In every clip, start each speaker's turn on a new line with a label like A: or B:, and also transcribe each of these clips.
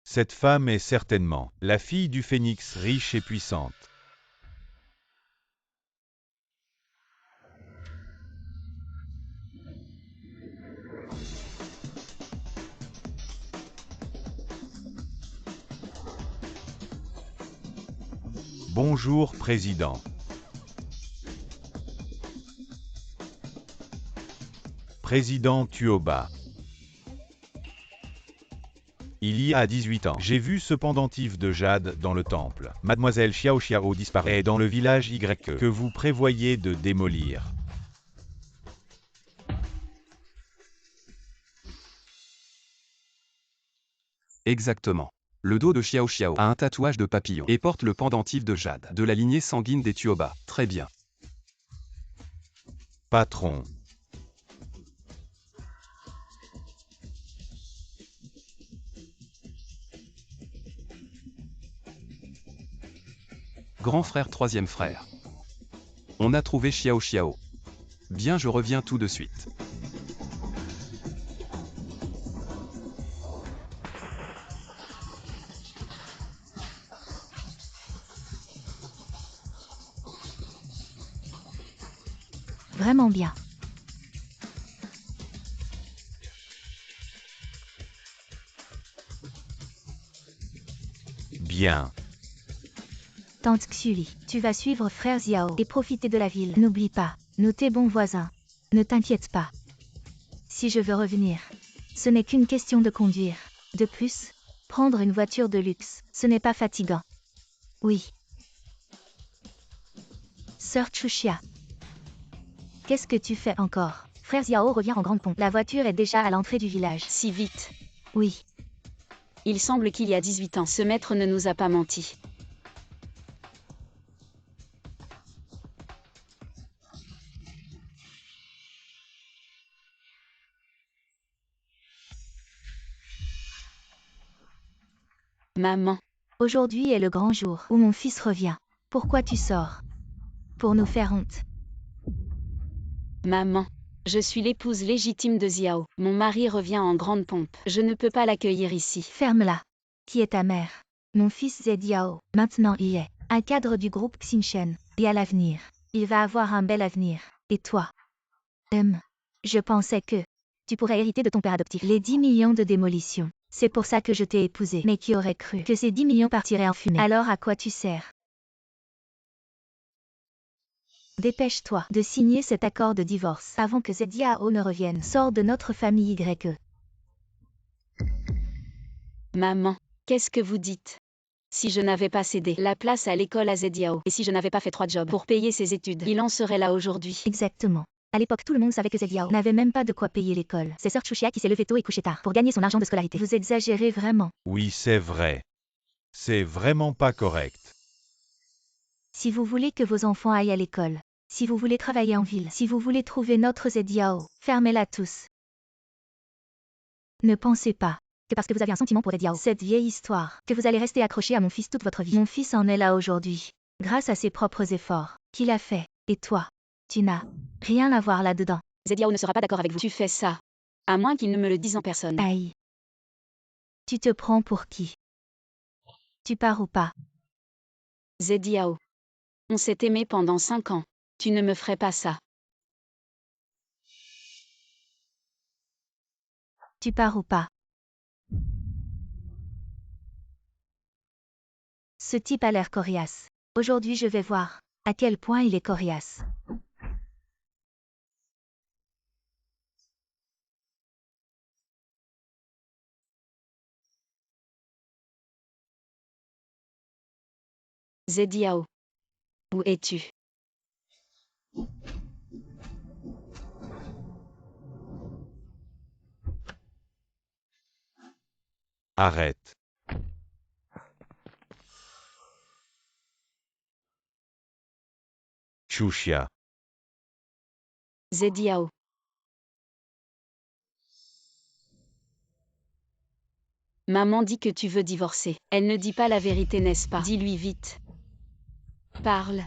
A: Cette femme est certainement la fille du phénix riche et puissante. Bonjour, Président. Président Tuoba. Il y a 18 ans, j'ai vu ce pendentif de jade dans le temple. Mademoiselle Xiao Xiao disparaît dans le village Y que vous prévoyez de démolir.
B: Exactement. Le dos de Xiao Xiao a un tatouage de papillon et porte le pendentif de jade de la lignée sanguine des Tuoba. Très bien.
A: Patron.
B: Grand frère, troisième frère. On a trouvé Xiao Xiao. Bien, je reviens tout de suite.
C: Vraiment bien.
A: Bien.
C: Tante Xuli, tu vas suivre frère Xiao et profiter de la ville. N'oublie pas, nous t'es bons voisins. Ne t'inquiète pas. Si je veux revenir, ce n'est qu'une question de conduire. De plus, prendre une voiture de luxe, ce n'est pas fatigant. Oui. Sœur Chuxia. Qu'est-ce que tu fais encore? Frère Xiao revient en grande pompe. La voiture est déjà à l'entrée du village.
D: Si vite.
C: Oui.
D: Il semble qu'il y a 18 ans, ce maître ne nous a pas menti. Maman.
C: Aujourd'hui est le grand jour où mon fils revient. Pourquoi tu sors? Pour nous faire honte.
D: Maman. Je suis l'épouse légitime de Xiao. Mon mari revient en grande pompe. Je ne peux pas l'accueillir ici.
C: Ferme-la. Qui est ta mère? Mon fils Zediao, maintenant il est un cadre du groupe Xinchen, et à l'avenir. Il va avoir un bel avenir. Et toi? Je pensais que tu pourrais hériter de ton père adoptif. Les 10 millions de démolition. C'est pour ça que je t'ai épousé. Mais qui aurait cru que ces 10 millions partiraient en fumée? Alors à quoi tu sers? Dépêche-toi de signer cet accord de divorce avant que Zediao ne revienne. Sors de notre famille YE.
D: Maman. Qu'est-ce que vous dites? Si je n'avais pas cédé la place à l'école à Zediao, et si je n'avais pas fait 3 jobs pour payer ses études, il en serait là aujourd'hui.
C: Exactement. À l'époque, tout le monde savait que Zediao n'avait même pas de quoi payer l'école. C'est Sœur Chuxia qui s'est levée tôt et couchée tard pour gagner son argent de scolarité. Vous exagérez vraiment.
A: Oui, c'est vrai. C'est vraiment pas correct.
C: Si vous voulez que vos enfants aillent à l'école, si vous voulez travailler en ville, si vous voulez trouver notre Zediao, fermez-la tous. Ne pensez pas que parce que vous avez un sentiment pour Zediao, cette vieille histoire, que vous allez rester accroché à mon fils toute votre vie. Mon fils en est là aujourd'hui, grâce à ses propres efforts qu'il a fait. Et toi, tu n'as rien à voir là-dedans.
D: Zediao ne sera pas d'accord avec vous. Tu fais ça. À moins qu'il ne me le dise en personne.
C: Aïe. Tu te prends pour qui? Tu pars ou pas?
D: Zediao. On s'est aimé pendant 5 ans. Tu ne me ferais pas ça.
C: Tu pars ou pas? Ce type a l'air coriace. Aujourd'hui je vais voir à quel point il est coriace.
D: Zediao. Où es-tu?
A: Arrête. Chuxia.
D: Zediao. Maman dit que tu veux divorcer. Elle ne dit pas la vérité, n'est-ce pas? Dis-lui vite. Parle.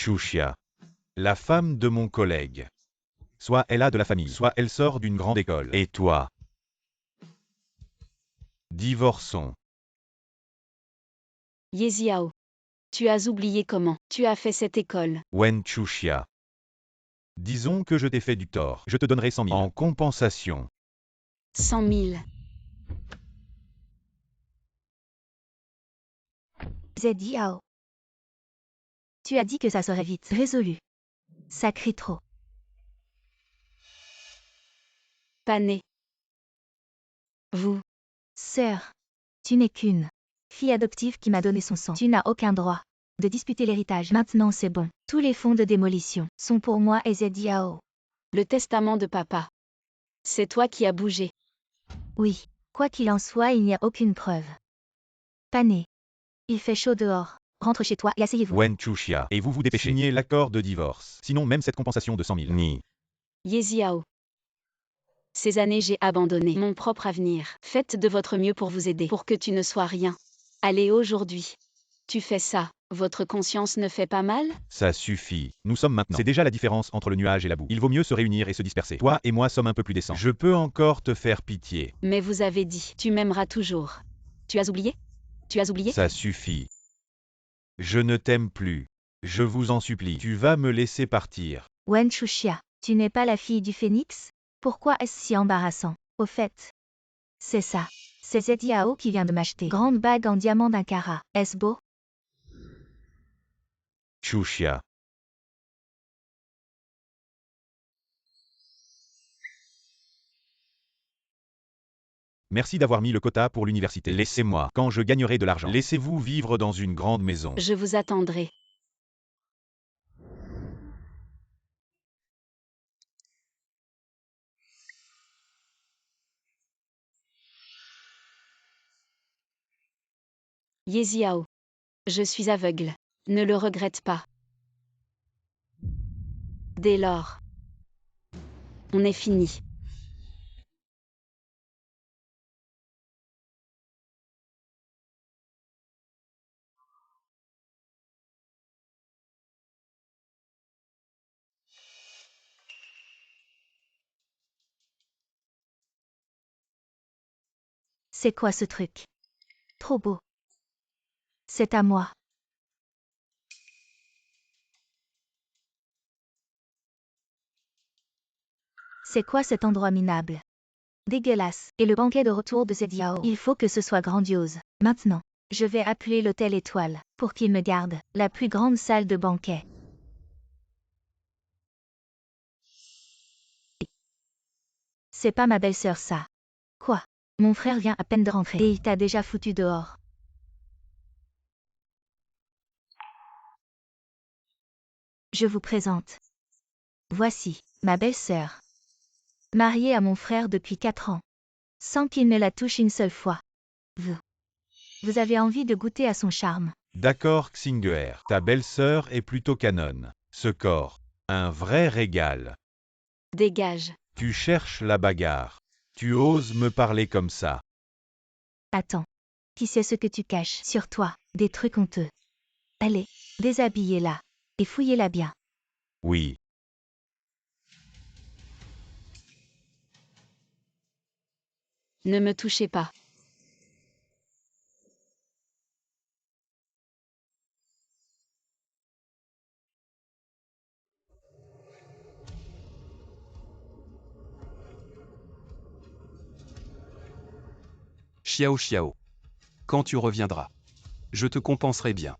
A: Chuxia. La femme de mon collègue. Soit elle a de la famille, soit elle sort d'une grande école. Et toi? Divorçons.
D: Ye Xiao. Tu as oublié comment tu as fait cette école.
A: Wen Chuxia. Disons que je t'ai fait du tort. Je te donnerai 100 000 en compensation.
D: 100 000.
C: Zediao. Tu as dit que ça serait vite résolu. Ça crie trop.
D: Pané. Vous.
C: Sœur. Tu n'es qu'une fille adoptive qui m'a donné son sang. Tu n'as aucun droit de disputer l'héritage. Maintenant c'est bon. Tous les fonds de démolition sont pour moi et Zediao.
D: Le testament de papa. C'est toi qui as bougé.
C: Oui. Quoi qu'il en soit, il n'y a aucune preuve. Pané. Il fait chaud dehors. Rentre chez toi et asseyez-vous.
A: Wen Chuxia. Et vous vous dépêchez. Signez l'accord de divorce. Sinon même cette compensation de 100 000. Ni.
D: Ye Xiao. Ces années j'ai abandonné mon propre avenir. Faites de votre mieux pour vous aider, pour que tu ne sois rien. Allez aujourd'hui. Tu fais ça, votre conscience ne fait pas mal?
A: Ça suffit. Nous sommes maintenant. C'est déjà la différence entre le nuage et la boue. Il vaut mieux se réunir et se disperser. Toi et moi sommes un peu plus décents. Je peux encore te faire pitié.
D: Mais vous avez dit, tu m'aimeras toujours. Tu as oublié? Tu as oublié?
A: Ça suffit. Je ne t'aime plus. Je vous en supplie. Tu vas me laisser partir.
C: Wen Chuxia. Tu n'es pas la fille du phénix? Pourquoi est-ce si embarrassant? Au fait, c'est ça. C'est Zediao qui vient de m'acheter. Grande bague en diamant d'un carat. Est-ce beau?
A: Chuxia. Merci d'avoir mis le quota pour l'université. Laissez-moi. Quand je gagnerai de l'argent, laissez-vous vivre dans une grande maison.
D: Je vous attendrai. Ye Xiao. Je suis aveugle. Ne le regrette pas. Dès lors, on est fini.
C: C'est quoi ce truc? Trop beau. C'est à moi. C'est quoi cet endroit minable? Dégueulasse. Et le banquet de retour de Zediao. Il faut que ce soit grandiose. Maintenant, je vais appeler l'hôtel Étoile pour qu'il me garde la plus grande salle de banquet. C'est pas ma belle-sœur ça. Quoi? Mon frère vient à peine de rentrer et il t'a déjà foutu dehors. Je vous présente. Voici, ma belle-sœur. Mariée à mon frère depuis 4 ans. Sans qu'il ne la touche une seule fois. Vous avez envie de goûter à son charme.
A: D'accord, Xinger. Ta belle-sœur est plutôt canon. Ce corps. Un vrai régal.
D: Dégage.
A: Tu cherches la bagarre. Tu oses me parler comme ça.
C: Attends. Qui sait ce que tu caches sur toi? Des trucs honteux. Allez, déshabillez-la. Et fouillez-la bien.
A: Oui.
D: Ne me touchez pas.
B: Xiao Xiao. Quand tu reviendras, je te compenserai bien.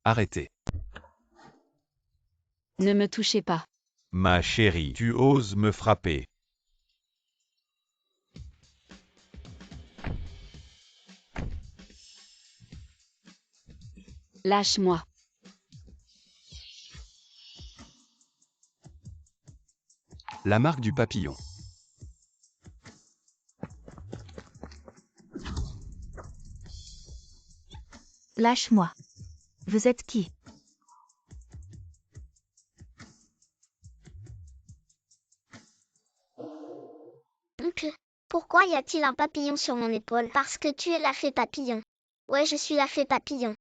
B: Arrêtez.
D: Ne me touchez pas.
A: Ma chérie, tu oses me frapper.
D: Lâche-moi.
B: La marque du papillon.
C: Lâche-moi. Vous êtes qui?
E: Oncle, pourquoi y a-t-il un papillon sur mon épaule? Parce que tu es la fée papillon. Ouais, je suis la fée papillon.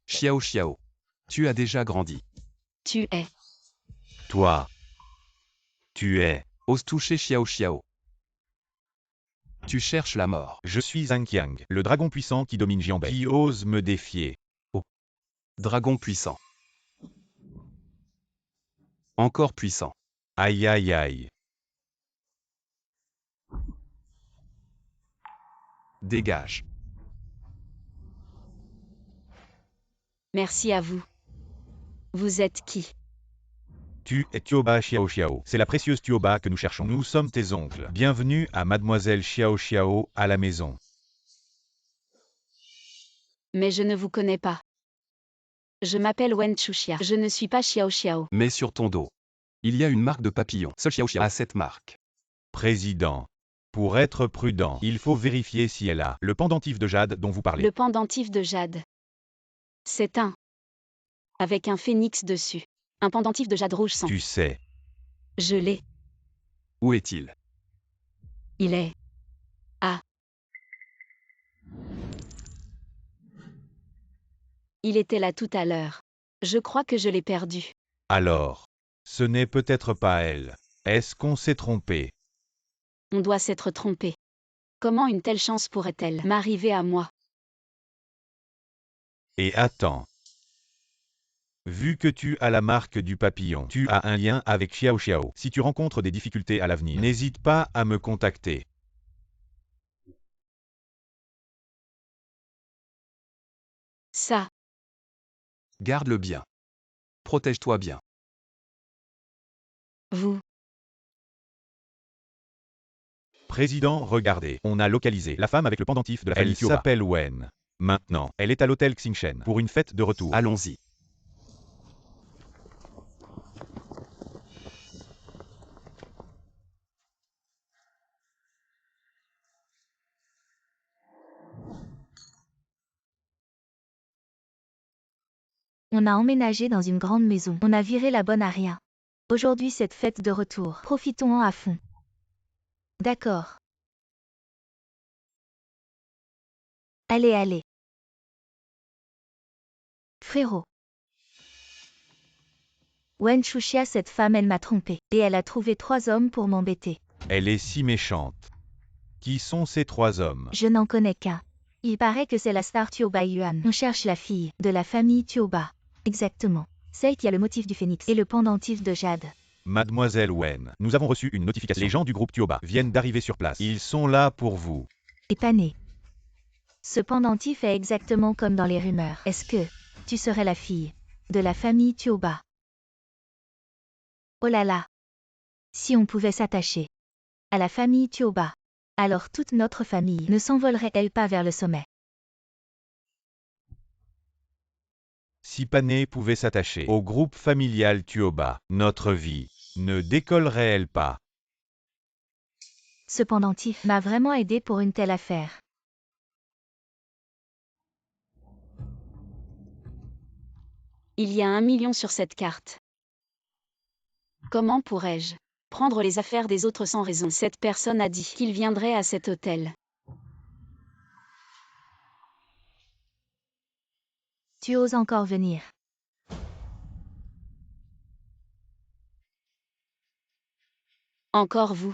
B: Xiao Xiao. Tu as déjà grandi.
D: Tu es.
A: Toi. Tu es.
B: Ose toucher Xiao Xiao. Tu cherches la mort.
A: Je suis Zhang Qiang, le dragon puissant qui domine Jianbei. Qui ose me défier.
B: Dragon puissant. Encore puissant.
A: Aïe aïe aïe.
B: Dégage.
D: Merci à vous. Vous êtes qui?
A: Tu es Tuoba Xiao Xiao. C'est la précieuse Tuoba que nous cherchons. Nous sommes tes oncles. Bienvenue à Mademoiselle Xiao Xiao, à la maison.
D: Mais je ne vous connais pas. Je m'appelle Wen Chuxia. Je ne suis pas Xiao Xiao.
B: Mais sur ton dos. Il y a une marque de papillon. Seul Xiao Xiao a cette marque.
A: Président. Pour être prudent, il faut vérifier si elle a le pendentif de jade dont vous parlez.
D: Le pendentif de jade. C'est un. Avec un phénix dessus. Un pendentif de jade rouge sang.
A: Tu sais.
D: Je l'ai.
B: Où est-il?
D: Il est. Ah. Il était là tout à l'heure. Je crois que je l'ai perdu.
A: Alors. Ce n'est peut-être pas elle. Est-ce qu'on s'est trompé?
D: On doit s'être trompé. Comment une telle chance pourrait-elle m'arriver à moi?
A: Et attends. Vu que tu as la marque du papillon, tu as un lien avec Xiao Xiao. Si tu rencontres des difficultés à l'avenir, n'hésite pas à me contacter.
D: Ça.
B: Garde-le bien. Protège-toi bien.
D: Vous.
A: Président, regardez, on a localisé la femme avec le pendentif de la famille Tuoba. Elle s'appelle Wen. Maintenant, elle est à l'hôtel Xingchen pour une fête de retour.
B: Allons-y.
C: On a emménagé dans une grande maison. On a viré la bonne à rien. Aujourd'hui, cette fête de retour. Profitons-en à fond. D'accord. Allez, allez. Frérot. Wen Chuxia, cette femme, elle m'a trompé. Et elle a trouvé 3 hommes pour m'embêter.
A: Elle est si méchante. Qui sont ces 3 hommes?
C: Je n'en connais qu'un. Il paraît que c'est la star Tuoba Yuan. On cherche la fille de la famille Tuoba. Exactement. Celle qui a le motif du phénix et le pendentif de jade.
A: Mademoiselle Wen, nous avons reçu une notification. Les gens du groupe Tuoba viennent d'arriver sur place. Ils sont là pour vous.
C: Épané. Ce pendentif est exactement comme dans les rumeurs. Est-ce que tu serais la fille de la famille Tuoba? Oh là là. Si on pouvait s'attacher à la famille Tuoba, alors toute notre famille ne s'envolerait-elle pas vers le sommet?
A: Si Pané pouvait s'attacher au groupe familial Tuoba, notre vie ne décollerait-elle pas?
C: Ce pendentif m'a vraiment aidé pour une telle affaire.
D: Il y a 1 million sur cette carte. Comment pourrais-je prendre les affaires des autres sans raison? Cette personne a dit qu'il viendrait à cet hôtel.
C: Tu oses encore venir?
D: Encore vous.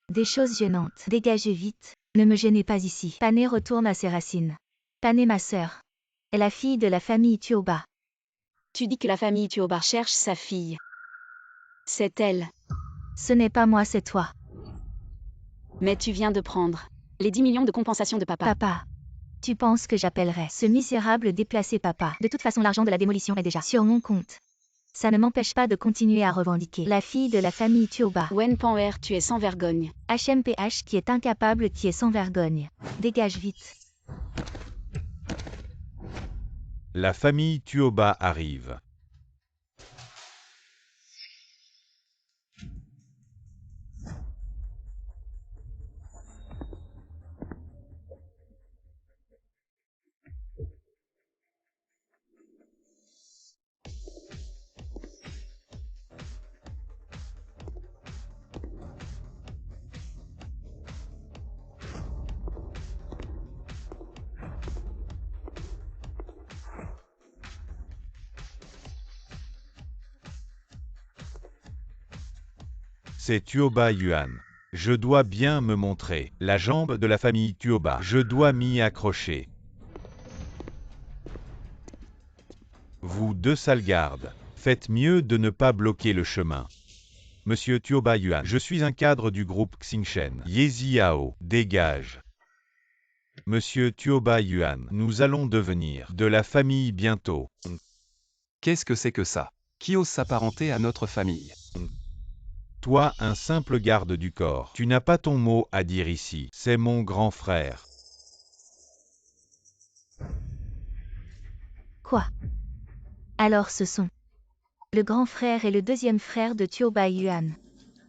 C: Des choses gênantes. Dégagez vite. Ne me gênez pas ici. Pané retourne à ses racines. Pané, ma sœur, est la fille de la famille Tuoba.
D: Tu dis que la famille Tuoba cherche sa fille. C'est elle.
C: Ce n'est pas moi, c'est toi.
D: Mais tu viens de prendre les 10 millions de compensation de papa.
C: Papa. Tu penses que j'appellerais ce misérable déplacé papa? De toute façon, l'argent de la démolition est déjà sur mon compte. Ça ne m'empêche pas de continuer à revendiquer la fille de la famille Tuoba.
D: Wen Panwer, tu es sans vergogne.
C: HMPH qui est incapable, qui est sans vergogne. Dégage vite.
A: La famille Tuoba arrive. C'est Tuoba Yuan. Je dois bien me montrer. La jambe de la famille Tuoba. Je dois m'y accrocher. Vous deux sales gardes. Faites mieux de ne pas bloquer le chemin. Monsieur Tuoba Yuan, je suis un cadre du groupe Xingshen. Yeziao, dégage. Monsieur Tuoba Yuan, nous allons devenir de la famille bientôt.
B: Qu'est-ce que c'est que ça? Qui ose s'apparenter à notre famille?
A: Toi, un simple garde du corps, tu n'as pas ton mot à dire ici. C'est mon grand frère.
C: Quoi? Alors ce sont le grand frère et le deuxième frère de Tuoba Yuan.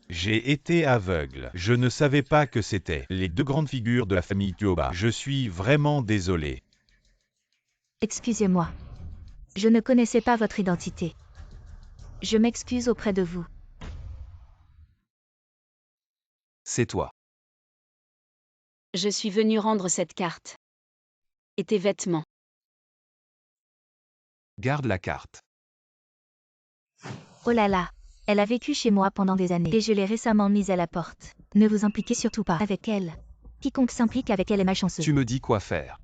A: J'ai été aveugle. Je ne savais pas que c'était les deux grandes figures de la famille Tuoba. Je suis vraiment désolé.
C: Excusez-moi. Je ne connaissais pas votre identité. Je m'excuse auprès de vous.
B: C'est toi.
D: Je suis venu rendre cette carte. Et tes vêtements.
B: Garde la carte.
C: Oh là là, elle a vécu chez moi pendant des années et je l'ai récemment mise à la porte. Ne vous impliquez surtout pas avec elle. Quiconque s'implique avec elle est malchanceux.
B: Tu me dis quoi faire.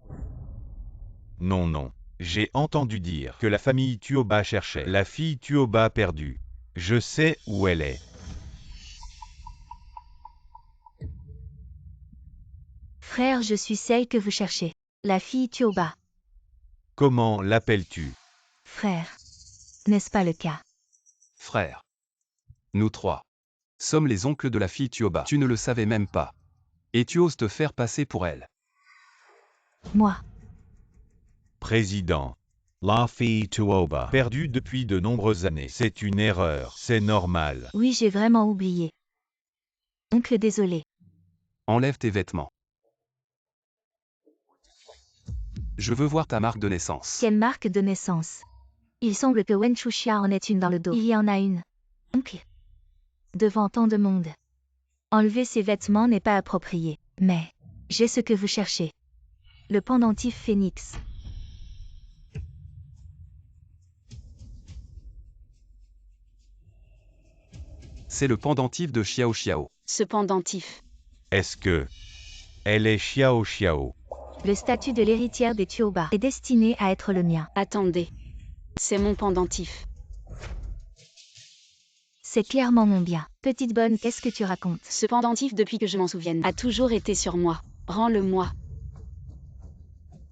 A: Non, non. J'ai entendu dire que la famille Tuoba cherchait la fille Tuoba perdue. Je sais où elle est.
C: Frère, je suis celle que vous cherchez. La fille Tuoba.
A: Comment l'appelles-tu?
C: Frère. N'est-ce pas le cas?
B: Frère. Nous trois sommes les oncles de la fille Tuoba. Tu ne le savais même pas. Et tu oses te faire passer pour elle.
C: Moi.
A: Président. La fille Tuoba. Perdue depuis de nombreuses années. C'est une erreur. C'est normal.
C: Oui, j'ai vraiment oublié. Oncle, désolé.
B: Enlève tes vêtements. Je veux voir ta marque de naissance.
C: Quelle marque de naissance? Il semble que Wen Chuxia en ait une dans le dos. Il y en a une. Oncle. Devant tant de monde. Enlever ses vêtements n'est pas approprié. Mais j'ai ce que vous cherchez. Le pendentif phénix.
B: C'est le pendentif de Xiao Xiao.
D: Ce pendentif.
A: Est-ce que elle est Xiao Xiao?
C: Le statut de l'héritière des Tuoba est destiné à être le mien.
D: Attendez. C'est mon pendentif.
C: C'est clairement mon bien. Petite bonne, qu'est-ce que tu racontes?
D: Ce pendentif, depuis que je m'en souvienne, a toujours été sur moi. Rends-le-moi.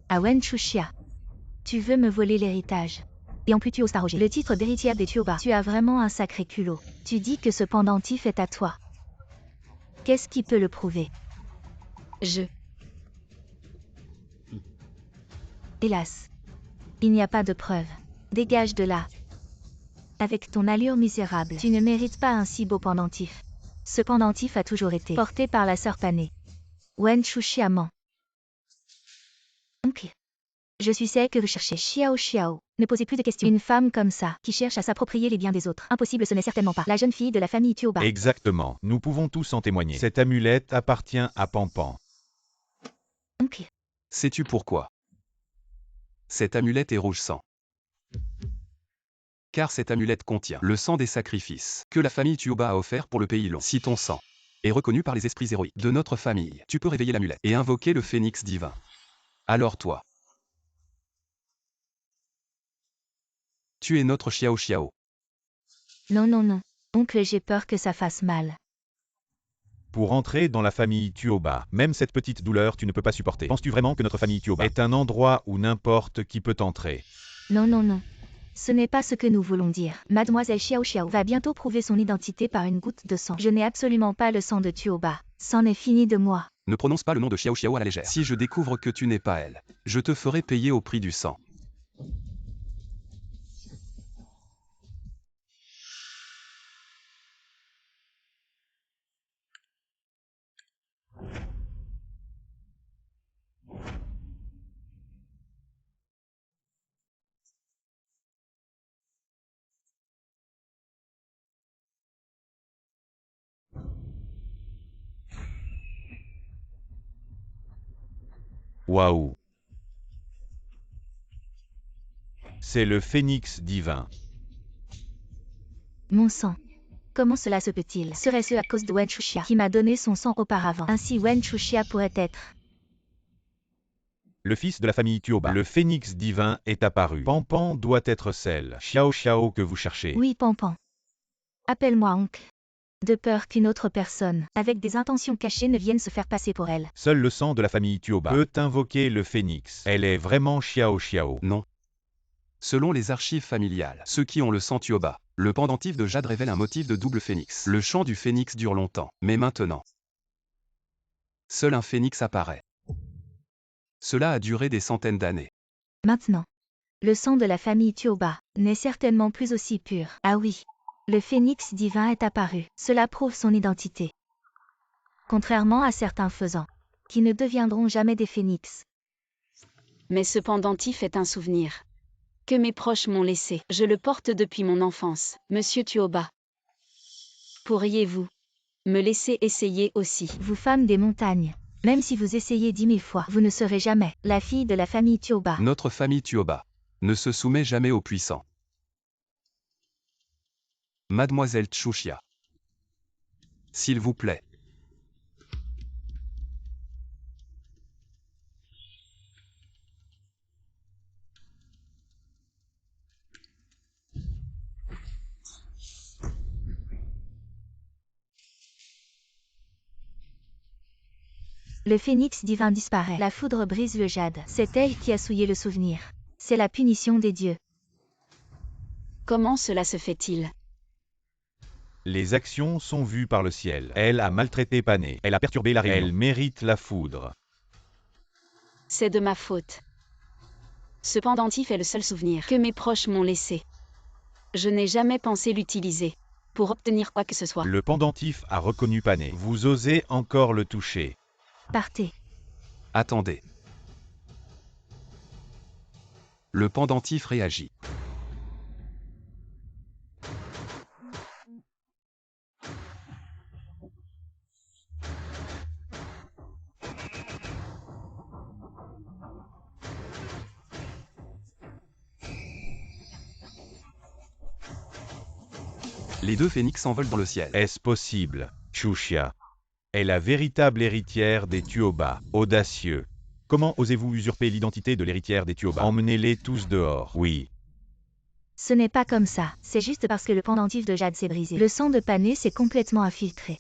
C: À Wen Chuxia. Tu veux me voler l'héritage. Et en plus tu oses t'arroger le titre d'héritière des Tuoba. Tu as vraiment un sacré culot. Tu dis que ce pendentif est à toi. Qu'est-ce qui peut le prouver? Hélas. Il n'y a pas de preuve. Dégage de là. Avec ton allure misérable, tu ne mérites pas un si beau pendentif. Ce pendentif a toujours été porté par la sœur Panée. Wen Chuxia ment. Oncle. Je suis celle que vous cherchez. Xiao Xiao. Ne posez plus de questions. Une femme comme ça, qui cherche à s'approprier les biens des autres. Impossible, ce n'est certainement pas la jeune fille de la famille Tuoba.
A: Exactement. Nous pouvons tous en témoigner. Cette amulette appartient à Pampan.
C: Oncle.
B: Sais-tu pourquoi? Cette amulette est rouge sang. Car cette amulette contient le sang des sacrifices que la famille Tuoba a offert pour le pays long. Si ton sang est reconnu par les esprits héroïques de notre famille, tu peux réveiller l'amulette et invoquer le phénix divin. Alors toi, tu es notre Xiao Xiao.
C: Non, non, non. Oncle, j'ai peur que ça fasse mal.
A: Pour entrer dans la famille Tuoba, même cette petite douleur tu ne peux pas supporter. Penses-tu vraiment que notre famille Tuoba est un endroit où n'importe qui peut entrer?
C: Non, non, non. Ce n'est pas ce que nous voulons dire. Mademoiselle Xiao Xiao va bientôt prouver son identité par une goutte de sang. Je n'ai absolument pas le sang de Tuoba. C'en est fini de moi.
B: Ne prononce pas le nom de Xiao Xiao à la légère. Si je découvre que tu n'es pas elle, je te ferai payer au prix du sang.
A: Waouh! C'est le phénix divin.
C: Mon sang. Comment cela se peut-il? Serait-ce à cause de Wen Chuxia qui m'a donné son sang auparavant? Ainsi Wen Chuxia pourrait être
A: Le fils de la famille Tuoba. Le phénix divin est apparu. Pampan doit être celle, Xiao Xiao, que vous cherchez.
C: Oui, Pampan. Appelle-moi oncle. De peur qu'une autre personne, avec des intentions cachées, ne vienne se faire passer pour elle.
A: Seul le sang de la famille Tuoba peut invoquer le phénix. Elle est vraiment Xiao Xiao.
B: Non. Selon les archives familiales, ceux qui ont le sang Tuoba, le pendentif de jade révèle un motif de double phénix. Le chant du phénix dure longtemps, mais maintenant, seul un phénix apparaît. Cela a duré des centaines d'années.
C: Maintenant, le sang de la famille Tuoba n'est certainement plus aussi pur. Ah oui, le phénix divin est apparu. Cela prouve son identité. Contrairement à certains faisans, qui ne deviendront jamais des phénix.
D: Mais ce pendentif est un souvenir que mes proches m'ont laissé. Je le porte depuis mon enfance, Monsieur Tuoba. Pourriez-vous me laisser essayer aussi?
C: Vous femmes des montagnes, même si vous essayez 10 000 fois, vous ne serez jamais la fille de la famille Tuoba.
B: Notre famille Tuoba ne se soumet jamais aux puissants. Mademoiselle Chuxia, s'il vous plaît.
C: Le phénix divin disparaît. La foudre brise le jade. C'est elle qui a souillé le souvenir. C'est la punition des dieux.
D: Comment cela se fait-il?
A: Les actions sont vues par le ciel. Elle a maltraité Pané. Elle a perturbé la réunion. Elle mérite la foudre.
D: C'est de ma faute. Ce pendentif est le seul souvenir que mes proches m'ont laissé. Je n'ai jamais pensé l'utiliser pour obtenir quoi que ce soit.
A: Le pendentif a reconnu Pané. Vous osez encore le toucher.
C: Partez.
B: Attendez. Le pendentif réagit. Les deux phénix s'envolent dans le ciel.
A: Est-ce possible? Chuxia est la véritable héritière des Tuoba. Audacieux. Comment osez-vous usurper l'identité de l'héritière des Tuoba? Emmenez-les tous dehors. Oui.
C: Ce n'est pas comme ça. C'est juste parce que le pendentif de jade s'est brisé. Le sang de Pané s'est complètement infiltré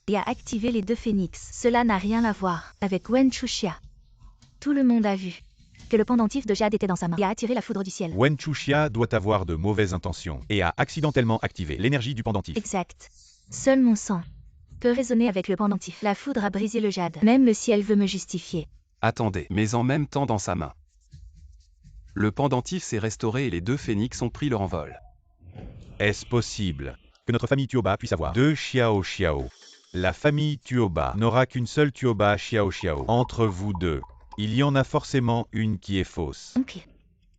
C: et a activé les deux phénix. Cela n'a rien à voir avec Wen Chuxia. Tout le monde a vu que le pendentif de jade était dans sa main et a attiré la foudre du ciel.
A: Wen Chuxia doit avoir de mauvaises intentions et a accidentellement activé l'énergie du pendentif.
C: Exact. Seul mon sang peut résonner avec le pendentif. La foudre a brisé le jade. Même le ciel veut me justifier.
B: Attendez, mais en même temps dans sa main. Le pendentif s'est restauré et les deux phénix ont pris leur envol.
A: Est-ce possible que notre famille Tuoba puisse avoir deux Xiao Xiao? La famille Tuoba n'aura qu'une seule Tuoba Xiao Xiao. Entre vous deux, il y en a forcément une qui est fausse.
C: Donc,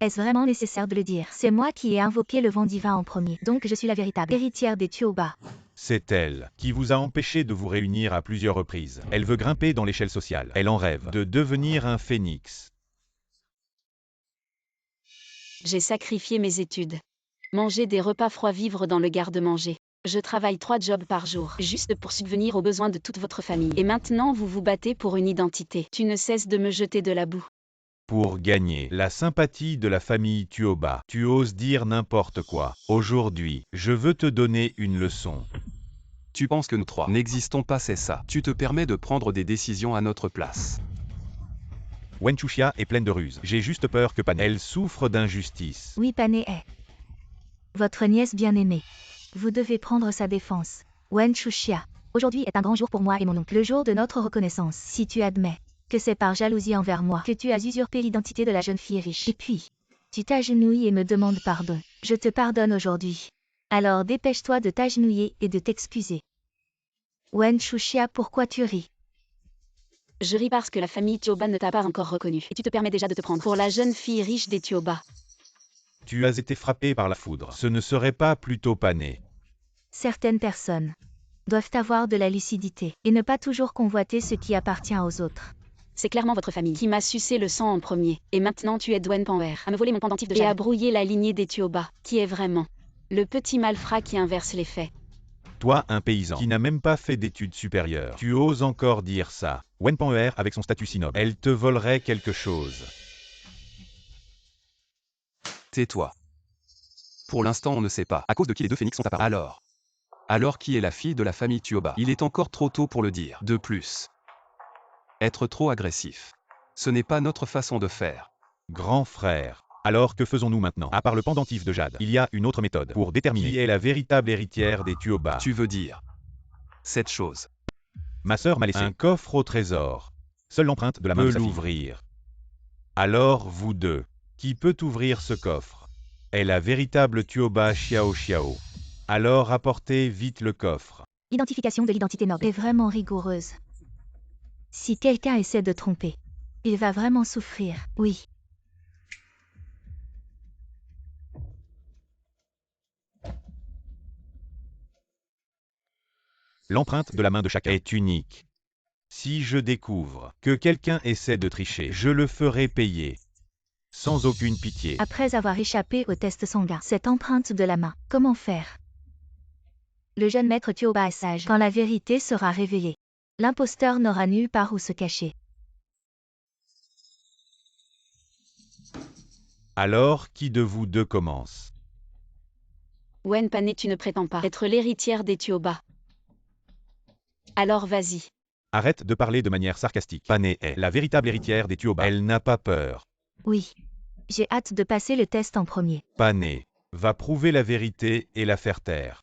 C: est-ce vraiment nécessaire de le dire? C'est moi qui ai invoqué le vent divin en premier. Donc je suis la véritable héritière des Tuoba.
A: C'est elle qui vous a empêché de vous réunir à plusieurs reprises. Elle veut grimper dans l'échelle sociale. Elle en rêve de devenir un phénix.
D: J'ai sacrifié mes études. Manger des repas froids, vivre dans le garde-manger. Je travaille 3 jobs par jour, juste pour subvenir aux besoins de toute votre famille. Et maintenant vous vous battez pour une identité. Tu ne cesses de me jeter de la boue.
A: Pour gagner la sympathie de la famille Tuoba, tu oses dire n'importe quoi. Aujourd'hui, je veux te donner une leçon.
B: Tu penses que nous trois n'existons pas, c'est ça. Tu te permets de prendre des décisions à notre place.
A: Wen Chuxia est pleine de ruses. J'ai juste peur que Pané. Elle souffre d'injustice.
C: Oui, Pané est votre nièce bien-aimée. Vous devez prendre sa défense. Wen Chuxia, aujourd'hui est un grand jour pour moi et mon oncle. Le jour de notre reconnaissance. Si tu admets que c'est par jalousie envers moi que tu as usurpé l'identité de la jeune fille riche. Et puis, tu t'agenouilles et me demandes pardon. Je te pardonne aujourd'hui. Alors dépêche-toi de t'agenouiller et de t'excuser. Wen Chuxia, pourquoi tu ris?
D: Je ris parce que la famille Tuoba ne t'a pas encore reconnu. Et tu te permets déjà de te prendre pour la jeune fille riche des Tuoba.
A: Tu as été frappé par la foudre. Ce ne serait pas plutôt Pané.
C: Certaines personnes doivent avoir de la lucidité et ne pas toujours convoiter ce qui appartient aux autres.
D: C'est clairement votre famille qui m'a sucé le sang en premier. Et maintenant tu es Dwen Panwer à me voler mon pendentif de jade et à brouiller la lignée des Tuoba, qui est vraiment le petit malfrat qui inverse les faits.
A: Toi, un paysan qui n'a même pas fait d'études supérieures, tu oses encore dire ça. Wen Pan'er, avec son statut si noble, elle te volerait quelque chose.
B: Tais-toi. Pour l'instant on ne sait pas, à cause de qui les deux phénix sont apparus. Alors qui est la fille de la famille Tuoba? Il est encore trop tôt pour le dire. De plus, être trop agressif. Ce n'est pas notre façon de faire.
A: Grand frère. Alors que faisons-nous maintenant? À part le pendentif de jade, il y a une autre méthode pour déterminer qui est la véritable héritière des Tuoba.
B: Tu veux dire cette chose?
A: Ma sœur m'a laissé un coffre au trésor. Seule l'empreinte de la main de sa fille peut l'ouvrir. Alors, vous deux, qui peut ouvrir ce coffre? Est la véritable Tuoba Xiao Xiao. Alors apportez vite le coffre.
C: Identification de l'identité noble est vraiment rigoureuse. Si quelqu'un essaie de tromper, il va vraiment souffrir, oui.
A: L'empreinte de la main de chacun est unique. Si je découvre que quelqu'un essaie de tricher, je le ferai payer. Sans aucune pitié.
C: Après avoir échappé au test sanguin, cette empreinte de la main, comment faire? Le jeune maître Tuoba est sage. Quand la vérité sera révélée, l'imposteur n'aura nulle part où se cacher.
A: Alors, qui de vous deux commence?
D: Wen Pan'er, tu ne prétends pas être l'héritière des Tuoba. Alors vas-y.
A: Arrête de parler de manière sarcastique. Pan'er est la véritable héritière des Tuoba. Elle n'a pas peur.
C: Oui. J'ai hâte de passer le test en premier.
A: Pan'er va prouver la vérité et la faire taire.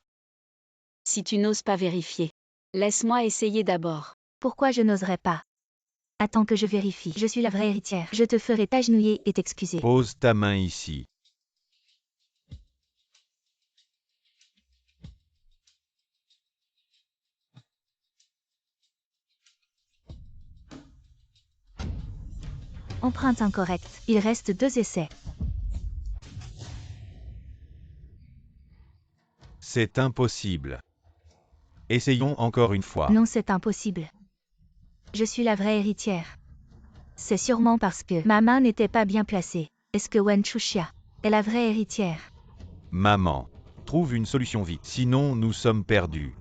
D: Si tu n'oses pas vérifier, laisse-moi essayer d'abord.
C: Pourquoi je n'oserais pas? Attends que je vérifie. Je suis la vraie héritière. Je te ferai t'agenouiller et t'excuser.
A: Pose ta main ici.
C: Empreinte incorrecte. Il reste 2 essais.
A: C'est impossible. Essayons encore une fois.
C: Non, c'est impossible. Je suis la vraie héritière. C'est sûrement parce que ma main n'était pas bien placée. Est-ce que Wen Chuxia est la vraie héritière?
A: Maman, trouve une solution vite, sinon nous sommes perdus.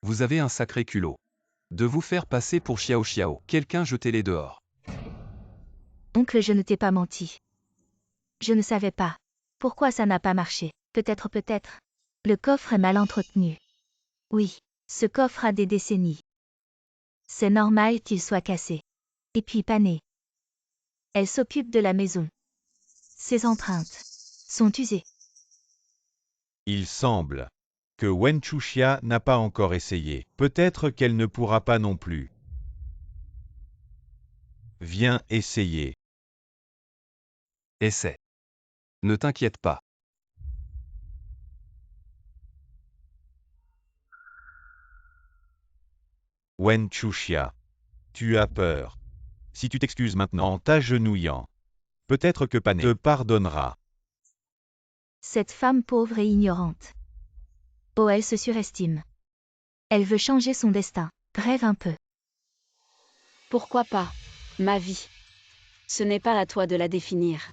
B: Vous avez un sacré culot. De vous faire passer pour Xiao Xiao. Quelqu'un jetez-les dehors.
C: Oncle, je ne t'ai pas menti. Je ne savais pas. Pourquoi ça n'a pas marché? Peut-être. Le coffre est mal entretenu. Oui, ce coffre a des décennies. C'est normal qu'il soit cassé. Et puis Pan'er. Elle s'occupe de la maison. Ses empreintes sont usées.
A: Il semble que Wen Chuxia n'a pas encore essayé. Peut-être qu'elle ne pourra pas non plus. Viens essayer.
B: Essaie. Ne t'inquiète pas.
A: Wen Chuxia, tu as peur. Si tu t'excuses maintenant en t'agenouillant, peut-être que Pan'er te pardonnera.
C: Cette femme pauvre et ignorante. Oh, elle se surestime. Elle veut changer son destin. Rêve un peu.
D: Pourquoi pas? Ma vie. Ce n'est pas à toi de la définir.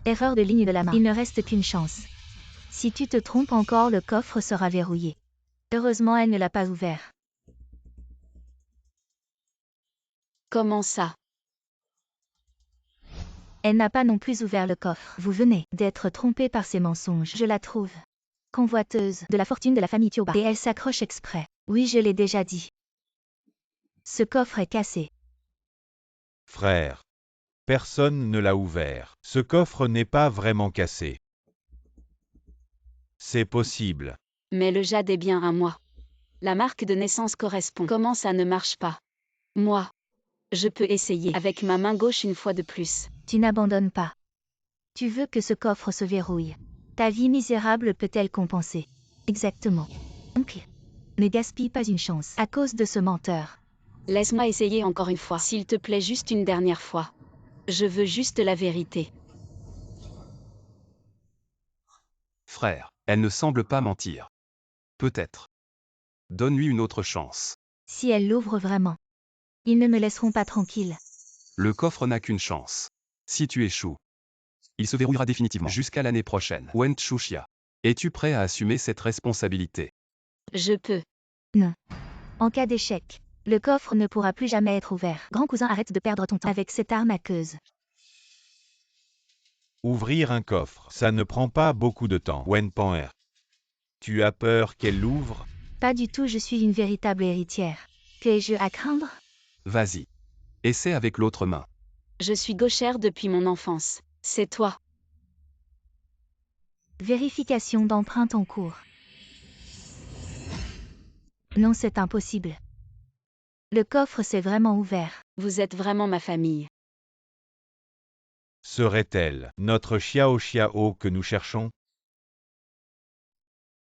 C: Erreur de ligne de la main. Il ne reste qu'une chance. Si tu te trompes encore, le coffre sera verrouillé. Heureusement, elle ne l'a pas ouvert.
D: Comment ça?
C: Elle n'a pas non plus ouvert le coffre. Vous venez d'être trompé par ses mensonges. Je la trouve convoiteuse de la fortune de la famille Tuoba. Et elle s'accroche exprès. Oui, je l'ai déjà dit. Ce coffre est cassé.
A: Frère, personne ne l'a ouvert. Ce coffre n'est pas vraiment cassé. C'est possible.
D: Mais le jade est bien à moi. La marque de naissance correspond. Comment ça ne marche pas? Moi. Je peux essayer avec ma main gauche une fois de plus.
C: Tu n'abandonnes pas. Tu veux que ce coffre se verrouille. Ta vie misérable peut-elle compenser? Exactement. Oncle, ne gaspille pas une chance à cause de ce menteur.
D: Laisse-moi essayer encore une fois. S'il te plaît, juste une dernière fois. Je veux juste la vérité.
B: Frère, elle ne semble pas mentir. Peut-être. Donne-lui une autre chance.
C: Si elle l'ouvre vraiment, Ils ne me laisseront pas tranquille.
B: Le coffre n'a qu'une chance. Si tu échoues, il se verrouillera définitivement jusqu'à l'année prochaine. Wen Chuxia, es-tu prêt à assumer cette responsabilité?
D: Je peux.
C: Non. En cas d'échec, le coffre ne pourra plus jamais être ouvert. Grand cousin, arrête de perdre ton temps avec cette arnaqueuse.
A: Ouvrir un coffre, ça ne prend pas beaucoup de temps. Wen Pan'er. Tu as peur qu'elle l'ouvre?
C: Pas du tout, je suis une véritable héritière. Qu'ai-je à craindre?
B: Vas-y. Essaie avec l'autre main.
D: Je suis gauchère depuis mon enfance. C'est toi.
C: Vérification d'empreinte en cours. Non, c'est impossible. Le coffre s'est vraiment ouvert.
D: Vous êtes vraiment ma famille.
A: Serait-elle notre Xiao Xiao que nous cherchons?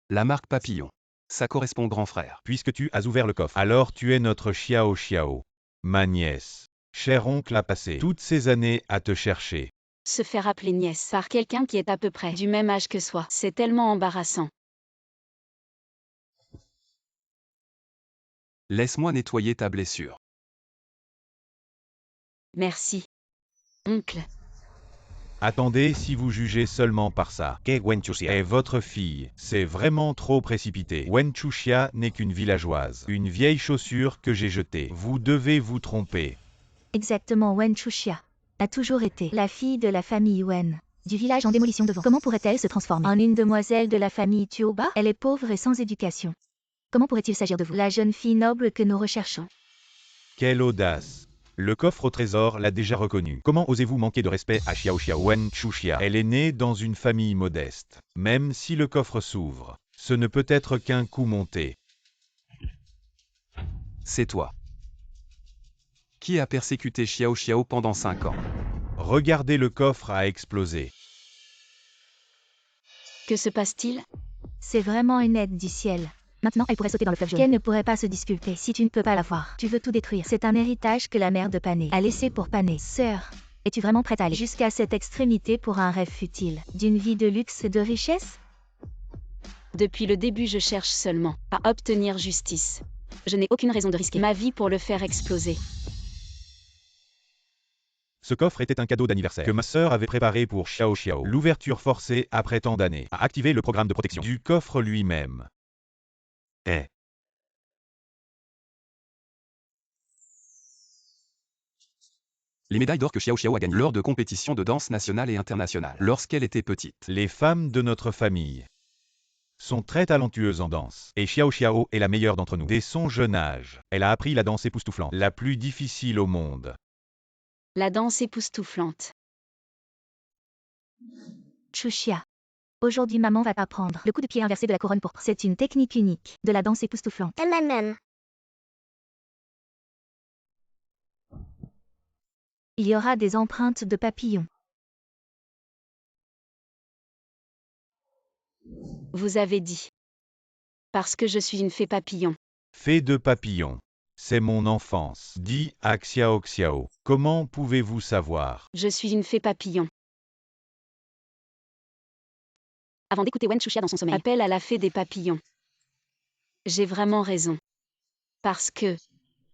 B: La marque papillon. Ça correspond grand frère.
A: Puisque tu as ouvert le coffre, alors tu es notre Xiao Xiao. Ma nièce. Cher oncle a passé toutes ces années à te chercher.
D: Se faire appeler nièce par quelqu'un qui est à peu près du même âge que soi, c'est tellement embarrassant.
B: Laisse-moi nettoyer ta blessure.
D: Merci. Oncle.
A: Attendez, si vous jugez seulement par ça, que Wen Chuxia est votre fille, c'est vraiment trop précipité. Wen Chuxia n'est qu'une villageoise, une vieille chaussure que j'ai jetée. Vous devez vous tromper.
C: Exactement, Wen Chuxia a toujours été la fille de la famille Wen, du village en démolition devant. Comment pourrait-elle se transformer en une demoiselle de la famille Tuoba? Elle est pauvre et sans éducation. Comment pourrait-il s'agir de vous, la jeune fille noble que nous recherchons?
A: Quelle audace! Le coffre au trésor l'a déjà reconnu. Comment osez-vous manquer de respect à Xiao Xiao Wen Chuxia? Elle est née dans une famille modeste. Même si le coffre s'ouvre, ce ne peut être qu'un coup monté.
B: C'est toi. Qui a persécuté Xiao Xiao pendant 5 ans?
A: Regardez, le coffre a explosé.
D: Que se passe-t-il?
C: C'est vraiment une aide du ciel. Maintenant, elle pourrait sauter dans le fleuve jaune. Qu'elle ne pourrait pas se disculper si tu ne peux pas la voir. Tu veux tout détruire. C'est un héritage que la mère de Pané a laissé pour Pané. Sœur, es-tu vraiment prête à aller jusqu'à cette extrémité pour un rêve futile, d'une vie de luxe et de richesse?
D: Depuis le début, je cherche seulement à obtenir justice. Je n'ai aucune raison de risquer ma vie pour le faire exploser.
A: Ce coffre était un cadeau d'anniversaire que ma sœur avait préparé pour Xiao Xiao. L'ouverture forcée après tant d'années a activé le programme de protection du coffre lui-même.
B: Les médailles d'or que Xiao Xiao a gagnées lors de compétitions de danse nationale et internationale lorsqu'elle était petite.
A: Les femmes de notre famille sont très talentueuses en danse. Et Xiao Xiao est la meilleure d'entre nous. Dès son jeune âge, elle a appris la danse époustouflante, la plus difficile au monde.
D: La danse époustouflante.
C: Chuxia. Aujourd'hui, maman va t'apprendre le coup de pied inversé de la couronne pourpre. C'est une technique unique de la danse époustouflante. Il y aura des empreintes de papillons.
D: Vous avez dit. Parce que je suis une fée papillon.
A: Fée de papillon. C'est mon enfance. Dit à Xiao Xiao. Comment pouvez-vous savoir?
D: Je suis une fée papillon. Avant d'écouter Wen Chuxia dans son sommeil, appelle à la fée des papillons. J'ai vraiment raison. Parce que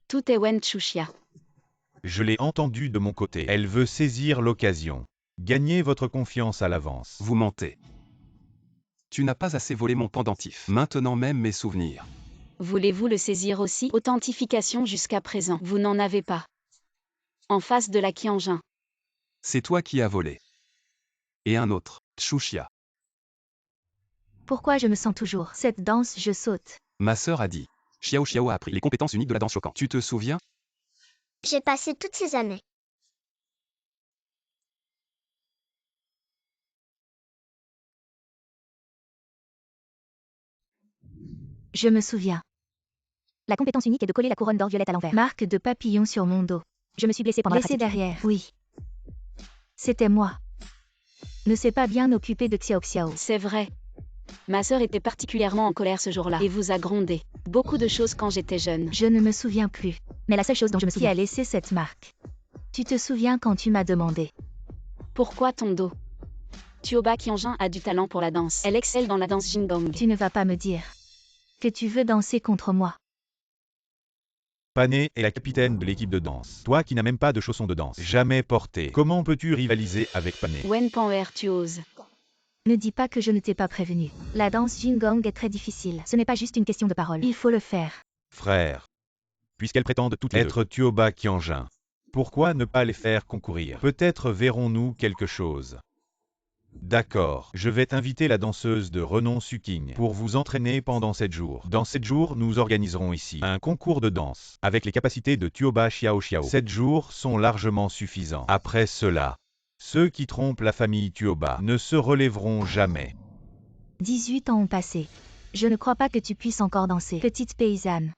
D: tout est Wen Chuxia.
A: Je l'ai entendu de mon côté. Elle veut saisir l'occasion. Gagnez votre confiance à l'avance.
B: Vous mentez. Tu n'as pas assez volé mon pendentif. Maintenant même mes souvenirs.
D: Voulez-vous le saisir aussi? Authentification jusqu'à présent. Vous n'en avez pas. En face de la Qianjin.
B: C'est toi qui as volé. Et un autre, Chuxia.
C: Pourquoi je me sens toujours cette danse, je saute.
B: Ma sœur a dit. Xiao Xiao a appris les compétences uniques de la danse choquante. Tu te souviens?
E: J'ai passé toutes ces années.
C: Je me souviens. La compétence unique est de coller la couronne d'or violette à l'envers. Marque de papillon sur mon dos. Je me suis blessée pendant la pratique. Derrière. Oui. C'était moi. Ne s'est pas bien occupé de Xiao Xiao.
D: C'est vrai. Ma sœur était particulièrement en colère ce jour-là et vous a grondé. Beaucoup de choses quand j'étais jeune.
C: Je ne me souviens plus. Mais la seule chose dont je me souviens, qui a laissé cette marque. Tu te souviens quand tu m'as demandé.
D: Pourquoi ton dos? Tuoba Qianjin a du talent pour la danse. Elle excelle dans la danse Jingong.
C: Tu ne vas pas me dire que tu veux danser contre moi.
A: Pané est la capitaine de l'équipe de danse. Toi qui n'as même pas de chaussons de danse, jamais porté. Comment peux-tu rivaliser avec Pané?
D: Wen Panwer, tu oses.
C: Ne dis pas que je ne t'ai pas prévenu. La danse Jingong est très difficile. Ce n'est pas juste une question de parole. Il faut le faire.
A: Frère. Puisqu'elles prétendent toutes les être Tuoba Qianjin, pourquoi ne pas les faire concourir? Peut-être verrons-nous quelque chose. D'accord, je vais t'inviter la danseuse de renom Suking pour vous entraîner pendant 7 jours. Dans 7 jours, nous organiserons ici un concours de danse avec les capacités de Tuoba Xiao Xiao. 7 jours sont largement suffisants. Après cela, ceux qui trompent la famille Tuoba ne se relèveront jamais.
C: 18 ans ont passé. Je ne crois pas que tu puisses encore danser. Petite paysanne.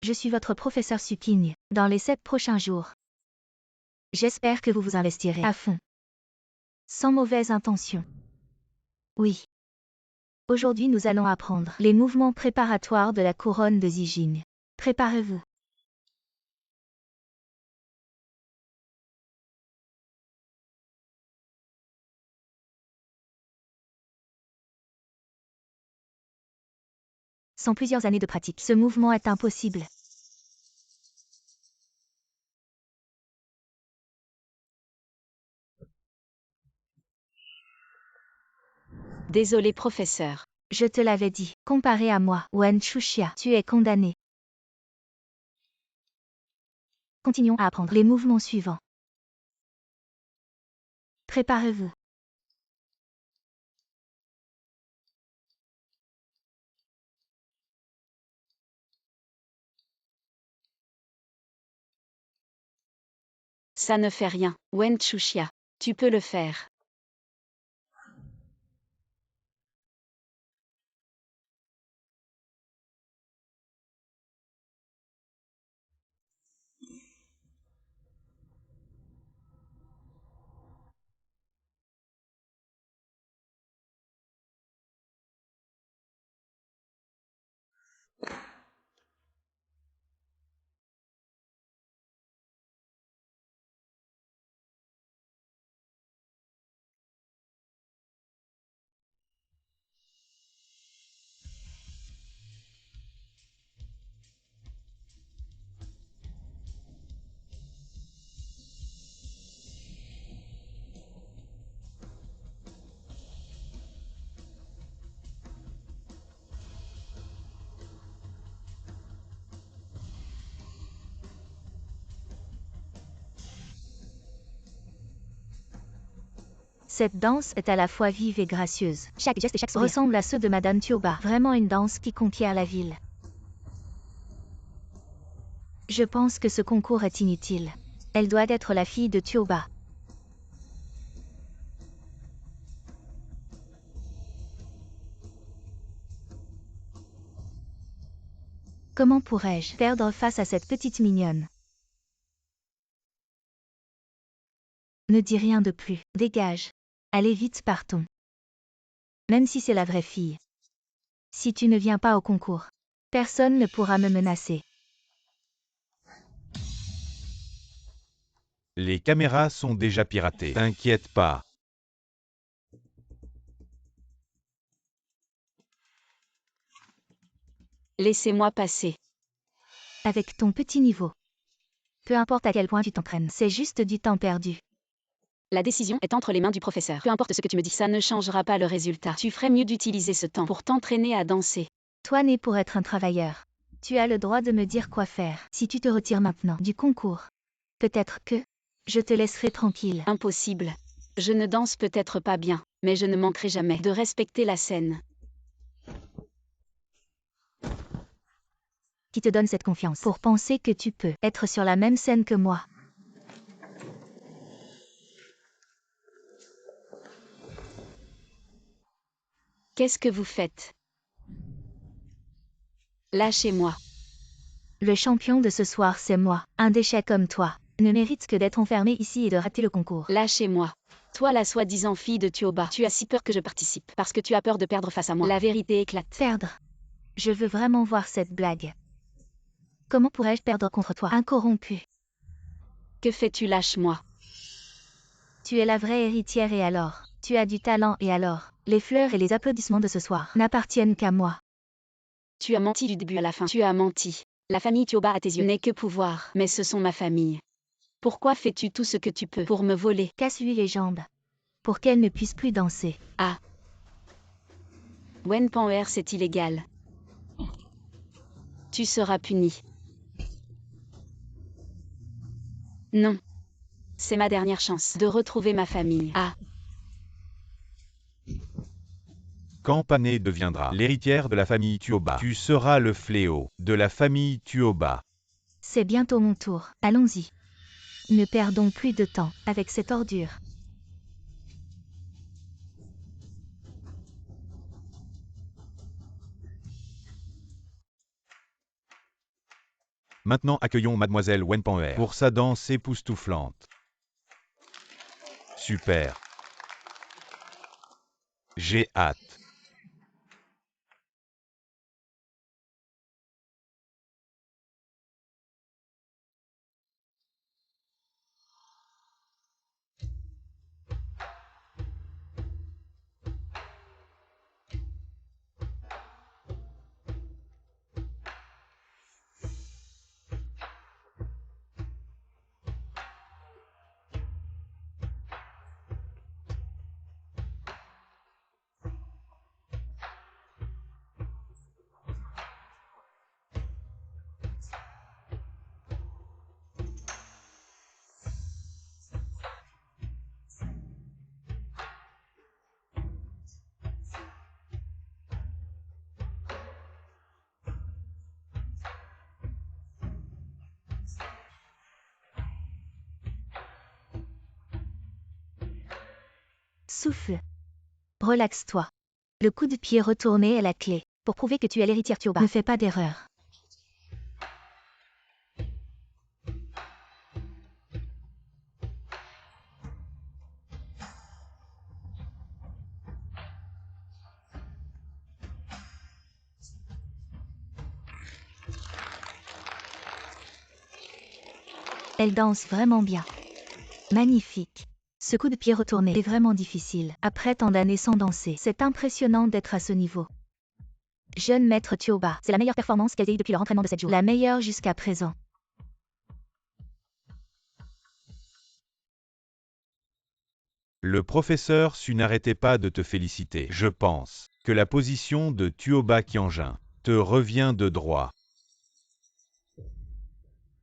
C: Je suis votre professeur Suking dans les 7 prochains jours. J'espère que vous vous investirez à fond. Sans mauvaise intention. Oui. Aujourd'hui nous allons apprendre les mouvements préparatoires de la couronne de Zijing. Préparez-vous. Sans plusieurs années de pratique, ce mouvement est impossible.
D: Désolé, professeur.
C: Je te l'avais dit, comparé à moi, Wen Chuxia, tu es condamné. Continuons à apprendre les mouvements suivants. Préparez-vous.
D: Ça ne fait rien, Wen Chuxia. Tu peux le faire.
C: Cette danse est à la fois vive et gracieuse. Chaque geste et chaque sourire ressemble à ceux de Madame Tuoba. Vraiment une danse qui conquiert la ville. Je pense que ce concours est inutile. Elle doit être la fille de Tuoba. Comment pourrais-je perdre face à cette petite mignonne? Ne dis rien de plus. Dégage. Allez vite, partons. Même si c'est la vraie fille. Si tu ne viens pas au concours, personne ne pourra me menacer.
A: Les caméras sont déjà piratées. T'inquiète pas.
D: Laissez-moi passer.
C: Avec ton petit niveau. Peu importe à quel point tu t'entraînes, c'est juste du temps perdu.
D: La décision est entre les mains du professeur. Peu importe ce que tu me dis, ça ne changera pas le résultat. Tu ferais mieux d'utiliser ce temps pour t'entraîner à danser.
C: Toi né pour être un travailleur. Tu as le droit de me dire quoi faire. Si tu te retires maintenant du concours, peut-être que je te laisserai tranquille.
D: Impossible. Je ne danse peut-être pas bien, mais je ne manquerai jamais de respecter la scène.
C: Qui te donne cette confiance pour penser que tu peux être sur la même scène que moi?
D: Qu'est-ce que vous faites? Lâchez-moi.
C: Le champion de ce soir, c'est moi. Un déchet comme toi ne mérite que d'être enfermé ici et de rater le concours.
D: Lâchez-moi. Toi, la soi-disant fille de Tuoba, tu as si peur que je participe, parce que tu as peur de perdre face à moi. La vérité éclate.
C: Perdre? Je veux vraiment voir cette blague. Comment pourrais-je perdre contre toi, incorrompu?
D: Que fais-tu? Lâche-moi.
C: Tu es la vraie héritière et alors? Tu as du talent et alors? Les fleurs et les applaudissements de ce soir n'appartiennent qu'à moi.
D: Tu as menti du début à la fin. Tu as menti. La famille Tioba à tes yeux n'est que pouvoir, mais ce sont ma famille. Pourquoi fais-tu tout ce que tu peux pour me voler?
C: Casse-lui les jambes. Pour qu'elle ne puisse plus danser.
D: Ah. Wenpanwer, c'est illégal. Tu seras puni. Non. C'est ma dernière chance de retrouver ma famille. Ah.
A: Quand Pané deviendra l'héritière de la famille Tuoba, tu seras le fléau de la famille Tuoba.
C: C'est bientôt mon tour. Allons-y. Ne perdons plus de temps avec cette ordure.
A: Maintenant accueillons Mademoiselle Wenpanwer pour sa danse époustouflante. Super. J'ai hâte.
C: Souffle. Relaxe-toi. Le coup de pied retourné est la clé. Pour prouver que tu es l'héritière Tioba. Ne fais pas d'erreur. Elle danse vraiment bien. Magnifique. Ce coup de pied retourné est vraiment difficile. Après tant d'années sans danser, c'est impressionnant d'être à ce niveau. Jeune maître Tioba, c'est la meilleure performance qu'elle ait eue depuis leur entraînement de 7 jours. La meilleure jusqu'à présent.
A: Le professeur Su n'arrêtait pas de te féliciter. Je pense que la position de Tuoba Qianjin te revient de droit.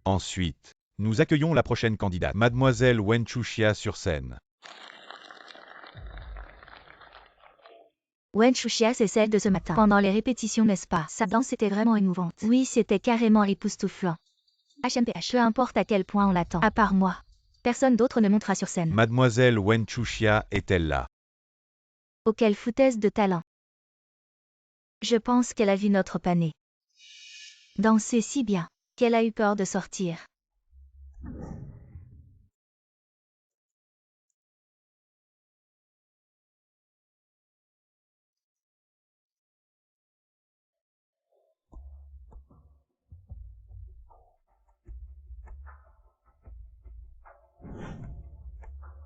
A: Ensuite, nous accueillons la prochaine candidate, Mademoiselle Wen Chuxia sur scène.
C: Wen Chuxia, c'est celle de ce matin. Pendant les répétitions, n'est-ce pas? Sa danse était vraiment émouvante. Oui, c'était carrément époustouflant. HMPH, peu importe à quel point on l'attend. À part moi. Personne d'autre ne montera sur scène.
A: Mademoiselle Wen Chuxia est-elle là?
C: Oh, quelle foutaise de talent. Je pense qu'elle a vu notre Pané danser si bien qu'elle a eu peur de sortir.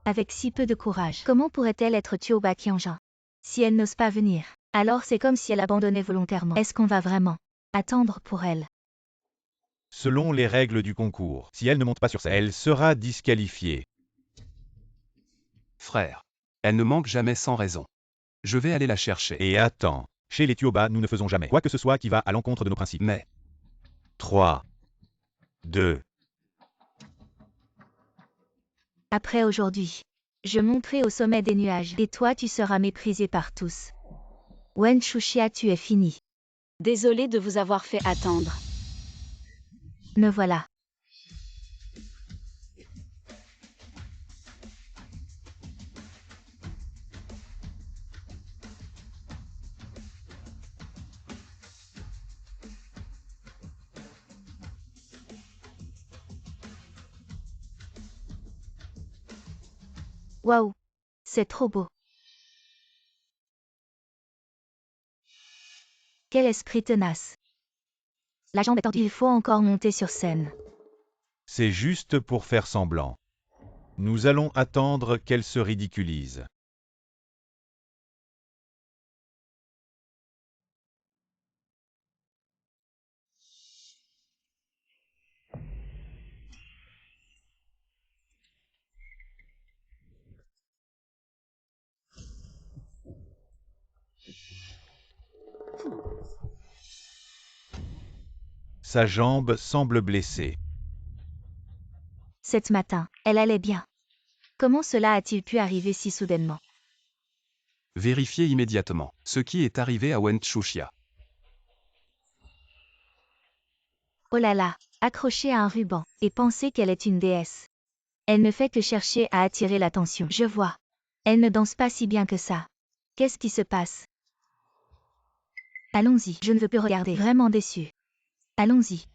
C: Avec si peu de courage, comment pourrait-elle être Tioba Qianjin? Si elle n'ose pas venir, alors c'est comme si elle abandonnait volontairement. Est-ce qu'on va vraiment attendre pour elle?
A: Selon les règles du concours, si elle ne monte pas sur scène, elle sera disqualifiée.
B: Frère. Elle ne manque jamais sans raison. Je vais aller la chercher.
A: Et attends, chez les Tuoba, nous ne faisons jamais quoi que ce soit qui va à l'encontre de nos principes.
B: Mais,
A: 3, 2,
C: Après aujourd'hui, je monterai au sommet des nuages, et toi tu seras méprisé par tous. Wen Chuxia, tu es fini.
D: Désolée de vous avoir fait attendre.
C: Me voilà. Waouh, c'est trop beau. Quel esprit tenace. La jambe est tordue, il faut encore monter sur scène.
A: c'est juste pour faire semblant. Nous allons attendre qu'elle se ridiculise. Sa jambe semble blessée.
C: Ce matin, elle allait bien. Comment cela a-t-il pu arriver si soudainement?
B: Vérifiez immédiatement ce qui est arrivé à Wen Chuxia.
C: Oh là là, accrochée à un ruban, et penser qu'elle est une déesse. Elle ne fait que chercher à attirer l'attention. Je vois. Elle ne danse pas si bien que ça. Qu'est-ce qui se passe? Allons-y, je ne veux plus regarder. Vraiment déçue. Allons-y.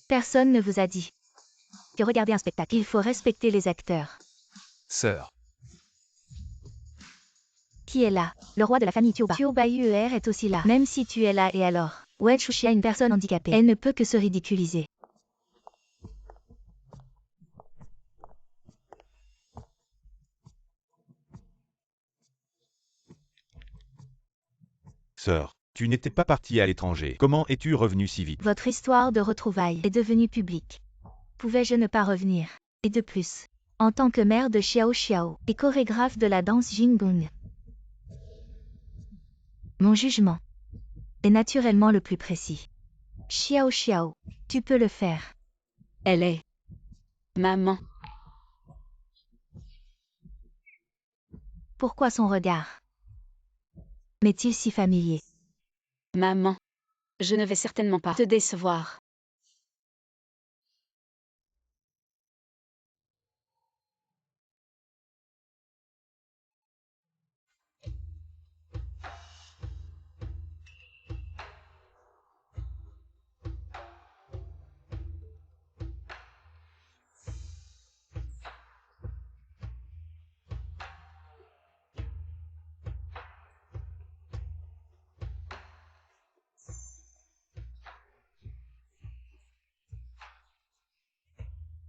C: Personne ne vous a dit que regarder un spectacle, il faut respecter les acteurs.
B: Sœur.
C: Qui est là? Le roi de la famille Tioba. Tioba Yuer est aussi là. Même si tu es là et alors? Wen Chuxia, une personne handicapée. Elle ne peut que se ridiculiser.
A: Sœur, tu n'étais pas partie à l'étranger. Comment es-tu revenue si vite?
C: Votre histoire de retrouvailles est devenue publique. Pouvais-je ne pas revenir? Et de plus, en tant que mère de Xiao Xiao et chorégraphe de la danse Jingong, mon jugement est naturellement le plus précis. Xiao Xiao, tu peux le faire.
D: Elle est. Maman.
C: Pourquoi son regard m'est-il si familier?
D: Maman. Je ne vais certainement pas te décevoir.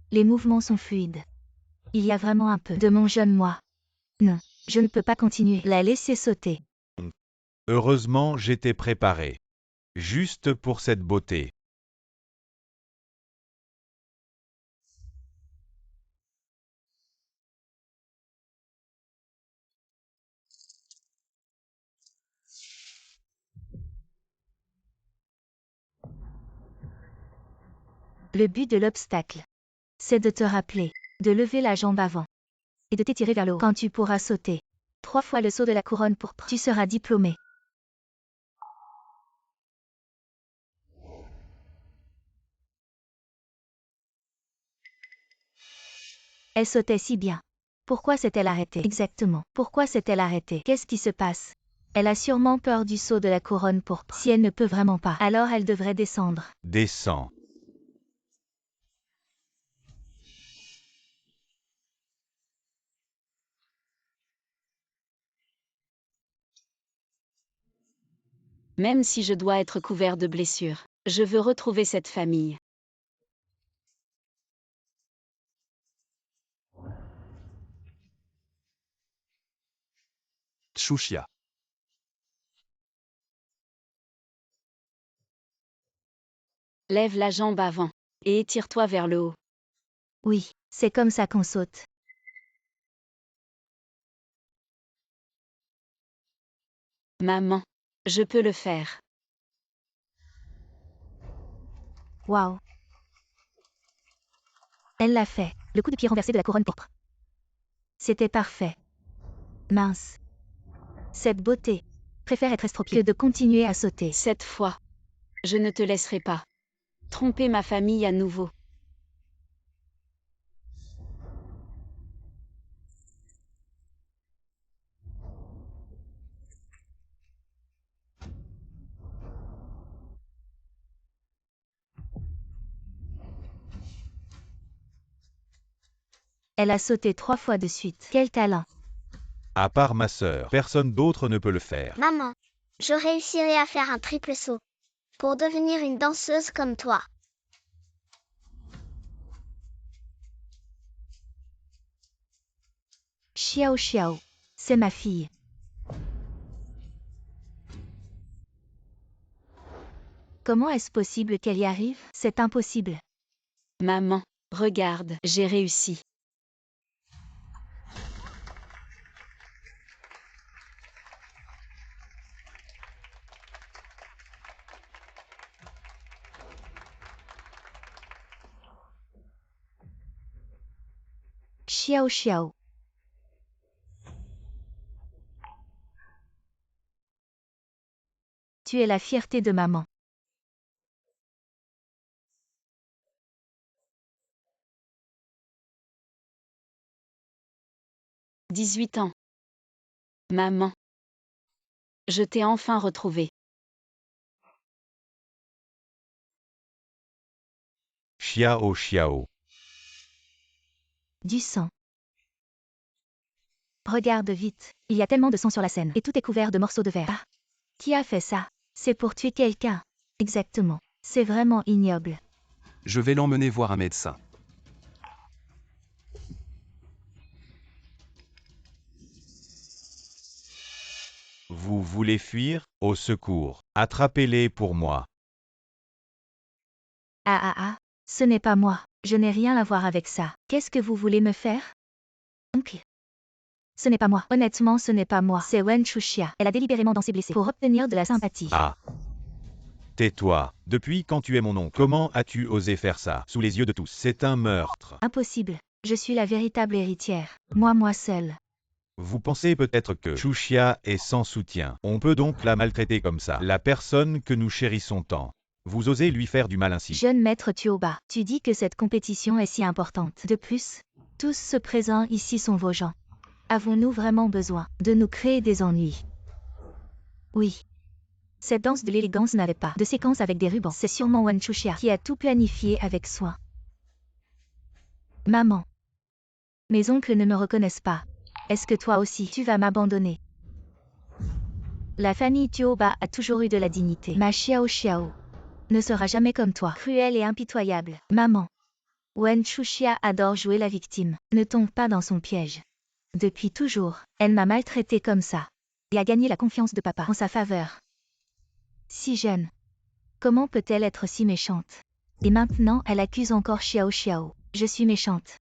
C: Les mouvements sont fluides. Il y a vraiment un peu de mon jeune moi. Non, je ne peux pas continuer. La laisser sauter.
A: Heureusement, j'étais préparé. Juste pour cette beauté.
C: Le but de l'obstacle, c'est de te rappeler, de lever la jambe avant et de t'étirer vers le haut. Quand tu pourras sauter 3 fois le saut de la couronne pourpre, tu seras diplômé. Elle sautait si bien. Pourquoi s'est-elle arrêtée? Exactement. Pourquoi s'est-elle arrêtée? Qu'est-ce qui se passe? Elle a sûrement peur du saut de la couronne pourpre. Si elle ne peut vraiment pas, alors elle devrait descendre.
A: Descends.
D: Même si je dois être couvert de blessures, je veux retrouver cette famille.
B: Chuxia.
D: Lève la jambe avant et étire-toi vers le haut.
C: Oui, c'est comme ça qu'on saute.
D: Maman. Je peux le faire.
C: Waouh. Elle l'a fait. Le coup de pied renversé de la couronne pourpre. C'était parfait. Mince. Cette beauté. Préfère être estropiée que de continuer à sauter.
D: Cette fois, je ne te laisserai pas tromper ma famille à nouveau.
C: Elle a sauté 3 fois de suite. Quel talent.
A: À part ma sœur, personne d'autre ne peut le faire.
E: Maman, je réussirai à faire un triple saut pour devenir une danseuse comme toi.
C: Xiao Xiao. C'est ma fille. Comment est-ce possible qu'elle y arrive? C'est impossible.
D: Maman. Regarde, j'ai réussi.
C: Xiao Xiao. Tu es la fierté de maman. «
D: 18 ans. Maman. Je t'ai enfin retrouvé.
A: Xiao Xiao.
C: Du sang. Regarde vite, il y a tellement de sang sur la scène, et tout est couvert de morceaux de verre. Ah, qui a fait ça? C'est pour tuer quelqu'un. Exactement. C'est vraiment ignoble.
B: Je vais l'emmener voir un médecin.
A: Vous voulez fuir? Au secours. Attrapez-les pour moi.
C: Ah, ce n'est pas moi. Je n'ai rien à voir avec ça. Qu'est-ce que vous voulez me faire? Ok. Ce n'est pas moi. Honnêtement, ce n'est pas moi. C'est Wen Chuxia. Elle a délibérément dansé blessée pour obtenir de la sympathie.
A: Ah. Tais-toi. Depuis quand tu es mon oncle? Comment as-tu osé faire ça? Sous les yeux de tous. C'est un meurtre.
C: Impossible. Je suis la véritable héritière. Moi seule.
A: Vous pensez peut-être que Chuxia est sans soutien. On peut donc la maltraiter comme ça. La personne que nous chérissons tant. Vous osez lui faire du mal ainsi.
C: Jeune maître Tuoba, tu dis que cette compétition est si importante. De plus, tous ceux présents ici sont vos gens. Avons-nous vraiment besoin de nous créer des ennuis? Oui. Cette danse de l'élégance n'avait pas de séquence avec des rubans. C'est sûrement Wen Chuxia qui a tout planifié avec soin. Maman. Mes oncles ne me reconnaissent pas. Est-ce que toi aussi tu vas m'abandonner? La famille Tuoba a toujours eu de la dignité. Ma Xiao Xiao ne sera jamais comme toi, cruelle et impitoyable. Maman. Wen Chuxia adore jouer la victime. Ne tombe pas dans son piège. Depuis toujours, elle m'a maltraité comme ça. Et a gagné la confiance de papa en sa faveur. Si jeune. Comment peut-elle être si méchante? Et maintenant, elle accuse encore Xiao Xiao. Je suis méchante.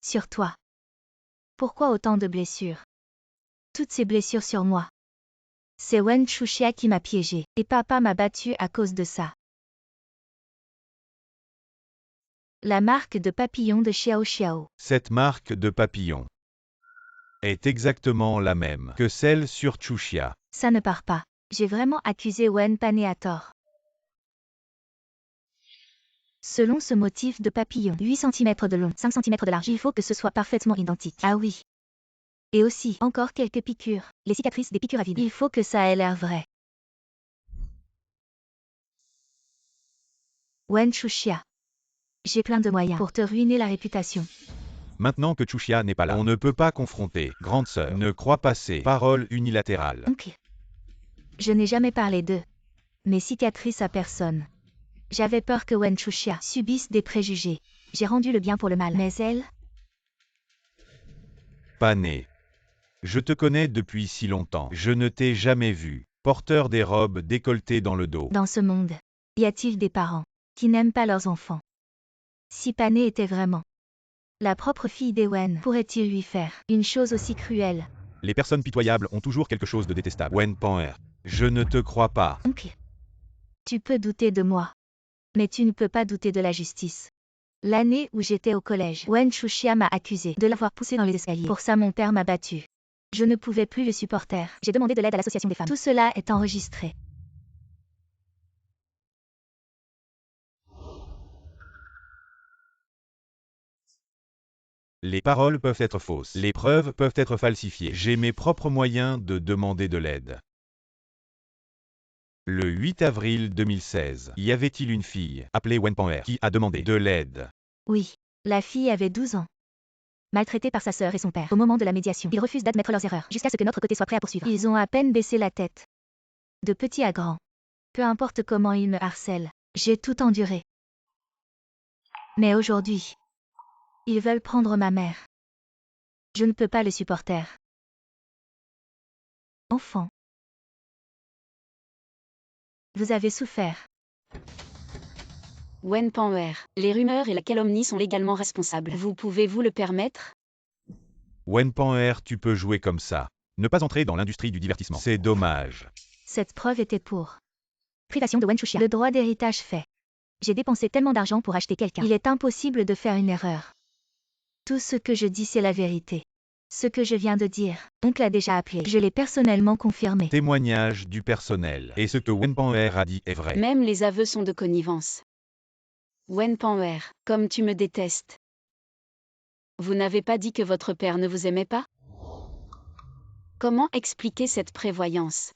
C: Sur toi. Pourquoi autant de blessures? Toutes ces blessures sur moi. C'est Wen Chuxia qui m'a piégée, et papa m'a battue à cause de ça. La marque de papillon de Xiao Xiao.
A: Cette marque de papillon est exactement la même que celle sur Chuxia.
C: Ça ne part pas. J'ai vraiment accusé Wen Pané à tort. Selon ce motif de papillon, 8 cm de long, 5 cm de large, il faut que ce soit parfaitement identique. Ah oui. Et aussi, encore quelques piqûres. Les cicatrices des piqûres à vide. Il faut que ça ait l'air vrai. Wen Chuxia. J'ai plein de moyens pour te ruiner la réputation.
A: Maintenant que Chuxia n'est pas là, on ne peut pas confronter. Grande sœur, ne crois pas ces paroles unilatérales.
C: Ok. Je n'ai jamais parlé d'eux. Mes cicatrices à personne. J'avais peur que Wen Chuxia subisse des préjugés. J'ai rendu le bien pour le mal. Mais elle?
A: Pané. Je te connais depuis si longtemps. Je ne t'ai jamais vu. Porteur des robes décolletées dans le dos.
C: Dans ce monde, y a-t-il des parents qui n'aiment pas leurs enfants? Si Pané était vraiment la propre fille d'Ewen, pourrait-il lui faire une chose aussi cruelle?
A: Les personnes pitoyables ont toujours quelque chose de détestable. Wen Pan'er. Je ne te crois pas.
C: Ok. Tu peux douter de moi. Mais tu ne peux pas douter de la justice. L'année où j'étais au collège, Wen Chuxia m'a accusé de l'avoir poussé dans les escaliers. Pour ça, mon père m'a battu. Je ne pouvais plus le supporter. J'ai demandé de l'aide à l'association des femmes. Tout cela est enregistré.
A: Les paroles peuvent être fausses. Les preuves peuvent être falsifiées. J'ai mes propres moyens de demander de l'aide. Le 8 avril 2016, y avait-il une fille, appelée Wen Pan'er, qui a demandé de l'aide?
C: Oui. La fille avait 12 ans. Maltraitée par sa sœur et son père. Au moment de la médiation, ils refusent d'admettre leurs erreurs, jusqu'à ce que notre côté soit prêt à poursuivre. Ils ont à peine baissé la tête. De petit à grand. Peu importe comment ils me harcèlent, j'ai tout enduré. Mais aujourd'hui, ils veulent prendre ma mère. Je ne peux pas le supporter. Enfant. Vous avez souffert.
D: Wen Panwer, les rumeurs et la calomnie sont légalement responsables. Vous pouvez vous le permettre?
A: Wen Panwer, tu peux jouer comme ça. Ne pas entrer dans l'industrie du divertissement. C'est dommage.
C: Cette preuve était pour. Privation de Wen Chuxia. Le droit d'héritage fait. J'ai dépensé tellement d'argent pour acheter quelqu'un. Il est impossible de faire une erreur. Tout ce que je dis, c'est la vérité. Ce que je viens de dire, oncle a déjà appelé. Je l'ai personnellement confirmé.
A: Témoignage du personnel. Et ce que Wen Panwer a dit est vrai.
D: Même les aveux sont de connivence. Wen Panwer, comme tu me détestes. Vous n'avez pas dit que votre père ne vous aimait pas? Comment expliquer cette prévoyance?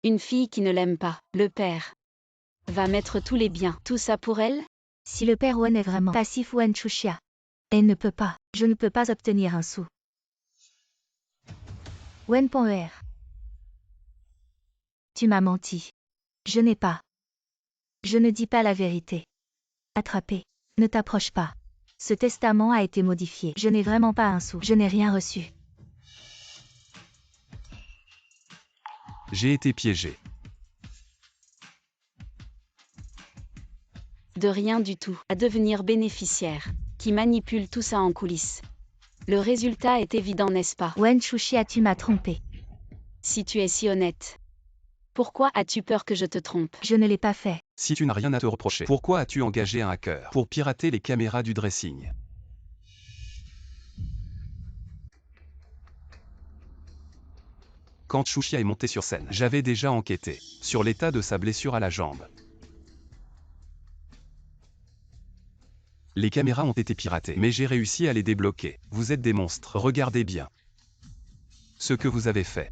D: Une fille qui ne l'aime pas, le père, va mettre tous les biens, tout ça pour elle?
C: Si le père Wen est vraiment passif Wen Chuxia, elle ne peut pas. Je ne peux pas obtenir un sou. Wen Panwer. Tu m'as menti. Je n'ai pas. Je ne dis pas la vérité. Attrapé. Ne t'approche pas. Ce testament a été modifié. Je n'ai vraiment pas un sou. Je n'ai rien reçu.
B: J'ai été piégé.
D: De rien du tout, à devenir bénéficiaire, qui manipule tout ça en coulisses. Le résultat est évident, n'est-ce pas?
C: Wen Chuxia, tu m'as trompé.
D: Si tu es si honnête, pourquoi as-tu peur que je te trompe?
C: Je ne l'ai pas fait.
B: Si tu n'as rien à te reprocher, pourquoi as-tu engagé un hacker pour pirater les caméras du dressing? Quand Chuxia est monté sur scène, j'avais déjà enquêté sur l'état de sa blessure à la jambe. Les caméras ont été piratées, mais j'ai réussi à les débloquer. Vous êtes des monstres. Regardez bien ce que vous avez fait.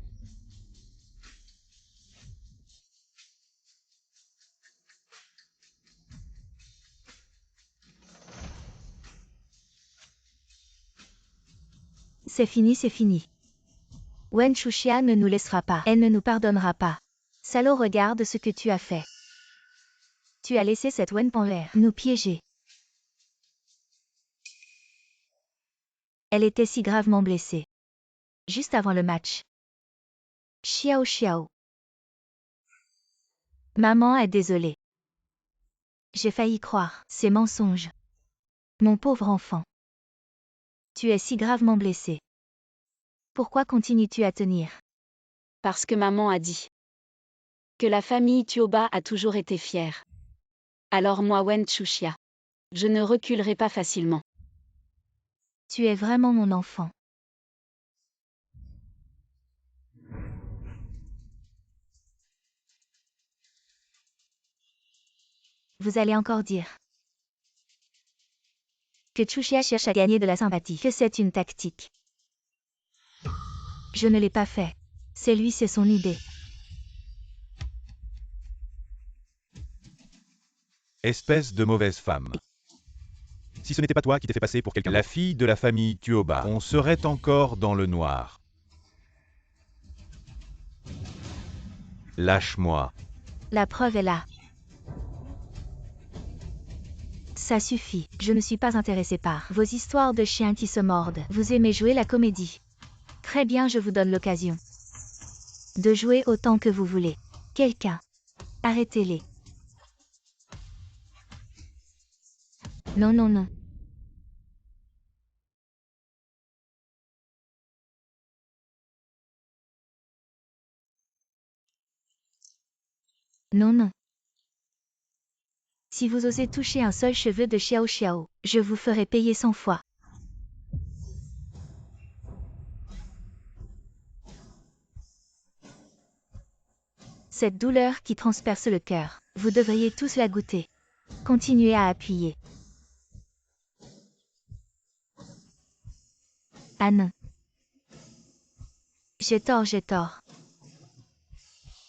C: C'est fini, c'est fini. Wen Chuxia ne nous laissera pas. Elle ne nous pardonnera pas. Salaud, regarde ce que tu as fait. Tu as laissé cette Wen Panwer nous piéger. Elle était si gravement blessée. Juste avant le match. Xiao Xiao. Maman est désolée. J'ai failli croire ces mensonges. Mon pauvre enfant. Tu es si gravement blessé. Pourquoi continues-tu à tenir?
D: Parce que maman a dit que la famille Tioba a toujours été fière. Alors moi, Wen Chuxia, je ne reculerai pas facilement.
C: Tu es vraiment mon enfant. Vous allez encore dire que Chuxia cherche à gagner de la sympathie, que c'est une tactique. Je ne l'ai pas fait. C'est lui, c'est son idée.
A: Espèce de mauvaise femme. Si ce n'était pas toi qui t'es fait passer pour quelqu'un, la fille de la famille Tioba, on serait encore dans le noir. Lâche-moi.
C: La preuve est là. Ça suffit. Je ne suis pas intéressé par vos histoires de chiens qui se mordent. Vous aimez jouer la comédie. Très bien, je vous donne l'occasion de jouer autant que vous voulez. Quelqu'un. Arrêtez-les. Non, non, non. Non, non. Si vous osez toucher un seul cheveu de Xiao Xiao, je vous ferai payer 100 fois. Cette douleur qui transperce le cœur, vous devriez tous la goûter. Continuez à appuyer. Ah non. J'ai tort, j'ai tort.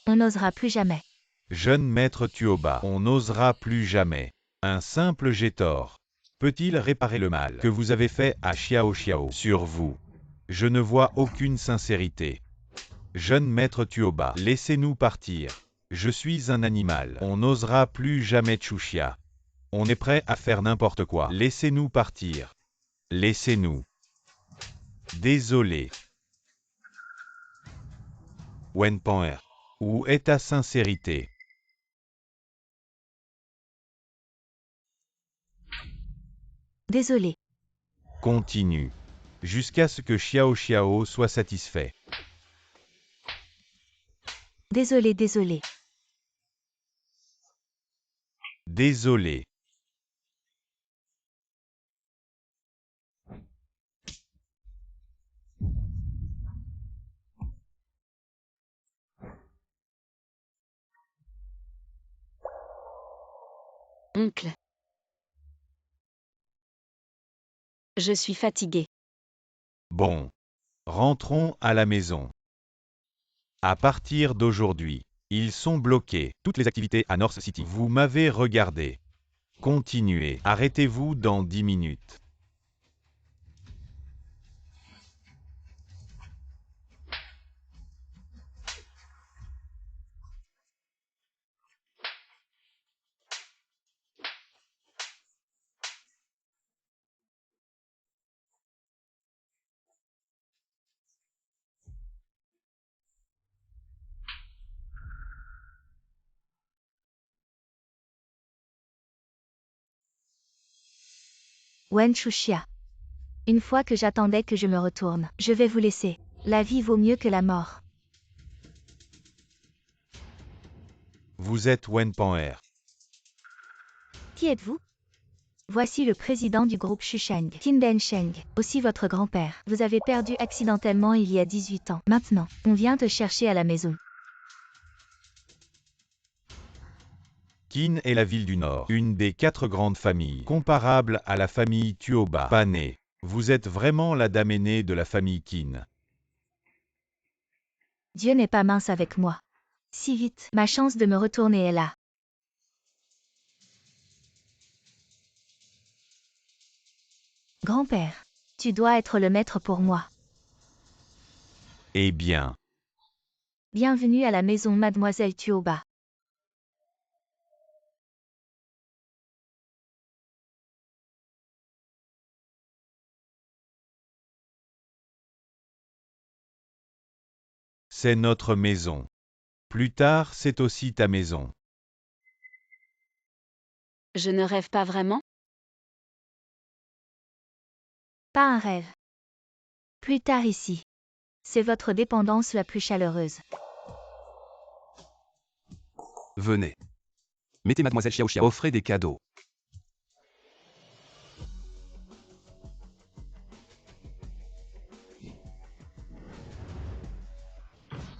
C: On n'osera plus jamais.
A: Jeune maître Tioba, on n'osera plus jamais. Un simple Gétor peut-il réparer le mal que vous avez fait à Xiao Xiao sur vous? Je ne vois aucune sincérité. Jeune maître Tioba, laissez-nous partir. Je suis un animal. On n'osera plus jamais Chuxia. On est prêt à faire n'importe quoi. Laissez-nous partir. Laissez-nous. Désolé. Wenpan. Où est ta sincérité?
C: Désolé.
A: Continue. Jusqu'à ce que Xiao Xiao soit satisfait.
C: Désolé, désolé.
A: Désolé.
D: Oncle. Je suis fatiguée.
A: Bon. Rentrons à la maison. À partir d'aujourd'hui, ils sont bloqués. Toutes les activités à North City. Vous m'avez regardé. Continuez. Arrêtez-vous dans 10 minutes.
C: Wen Shuxia. Une fois que j'attendais que je me retourne, je vais vous laisser. La vie vaut mieux que la mort.
A: Vous êtes Wenpan.
C: Qui êtes-vous? Voici le président du groupe Shushang, Qin Bensheng, aussi votre grand-père. Vous avez perdu accidentellement il y a 18 ans. Maintenant, on vient te chercher à la maison.
A: Qin est la ville du Nord, une des 4 grandes familles, comparable à la famille Tuoba. Pané. Vous êtes vraiment la dame aînée de la famille Qin.
C: Dieu n'est pas mince avec moi. Si vite, ma chance de me retourner est là. Grand-père, tu dois être le maître pour moi.
A: Eh bien,
C: Bienvenue à la maison Mademoiselle Tuoba.
A: c'est notre maison. Plus tard, c'est aussi ta maison.
D: Je ne rêve pas vraiment?
C: Pas un rêve. Plus tard ici. C'est votre dépendance la plus chaleureuse.
B: Venez. Mettez Mademoiselle Xiao Xiao. Offrez des cadeaux.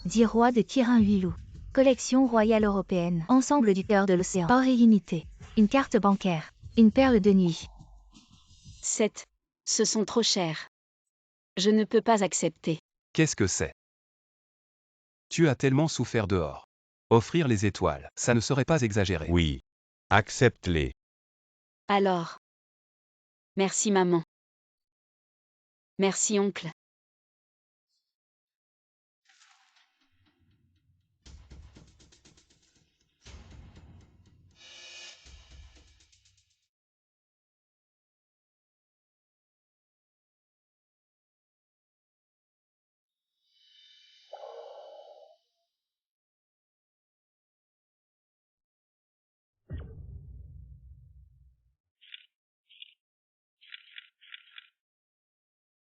C: Dit roi de Kirin Huilou. Collection royale européenne. Ensemble du cœur de l'océan. Originité. Une carte bancaire. Une perle de nuit.
D: 7. Ce sont trop chers. Je ne peux pas accepter.
B: Qu'est-ce que c'est? Tu as tellement souffert dehors. Offrir les étoiles, ça ne serait pas exagéré.
A: Oui. Accepte-les.
D: Alors. Merci maman. Merci oncle.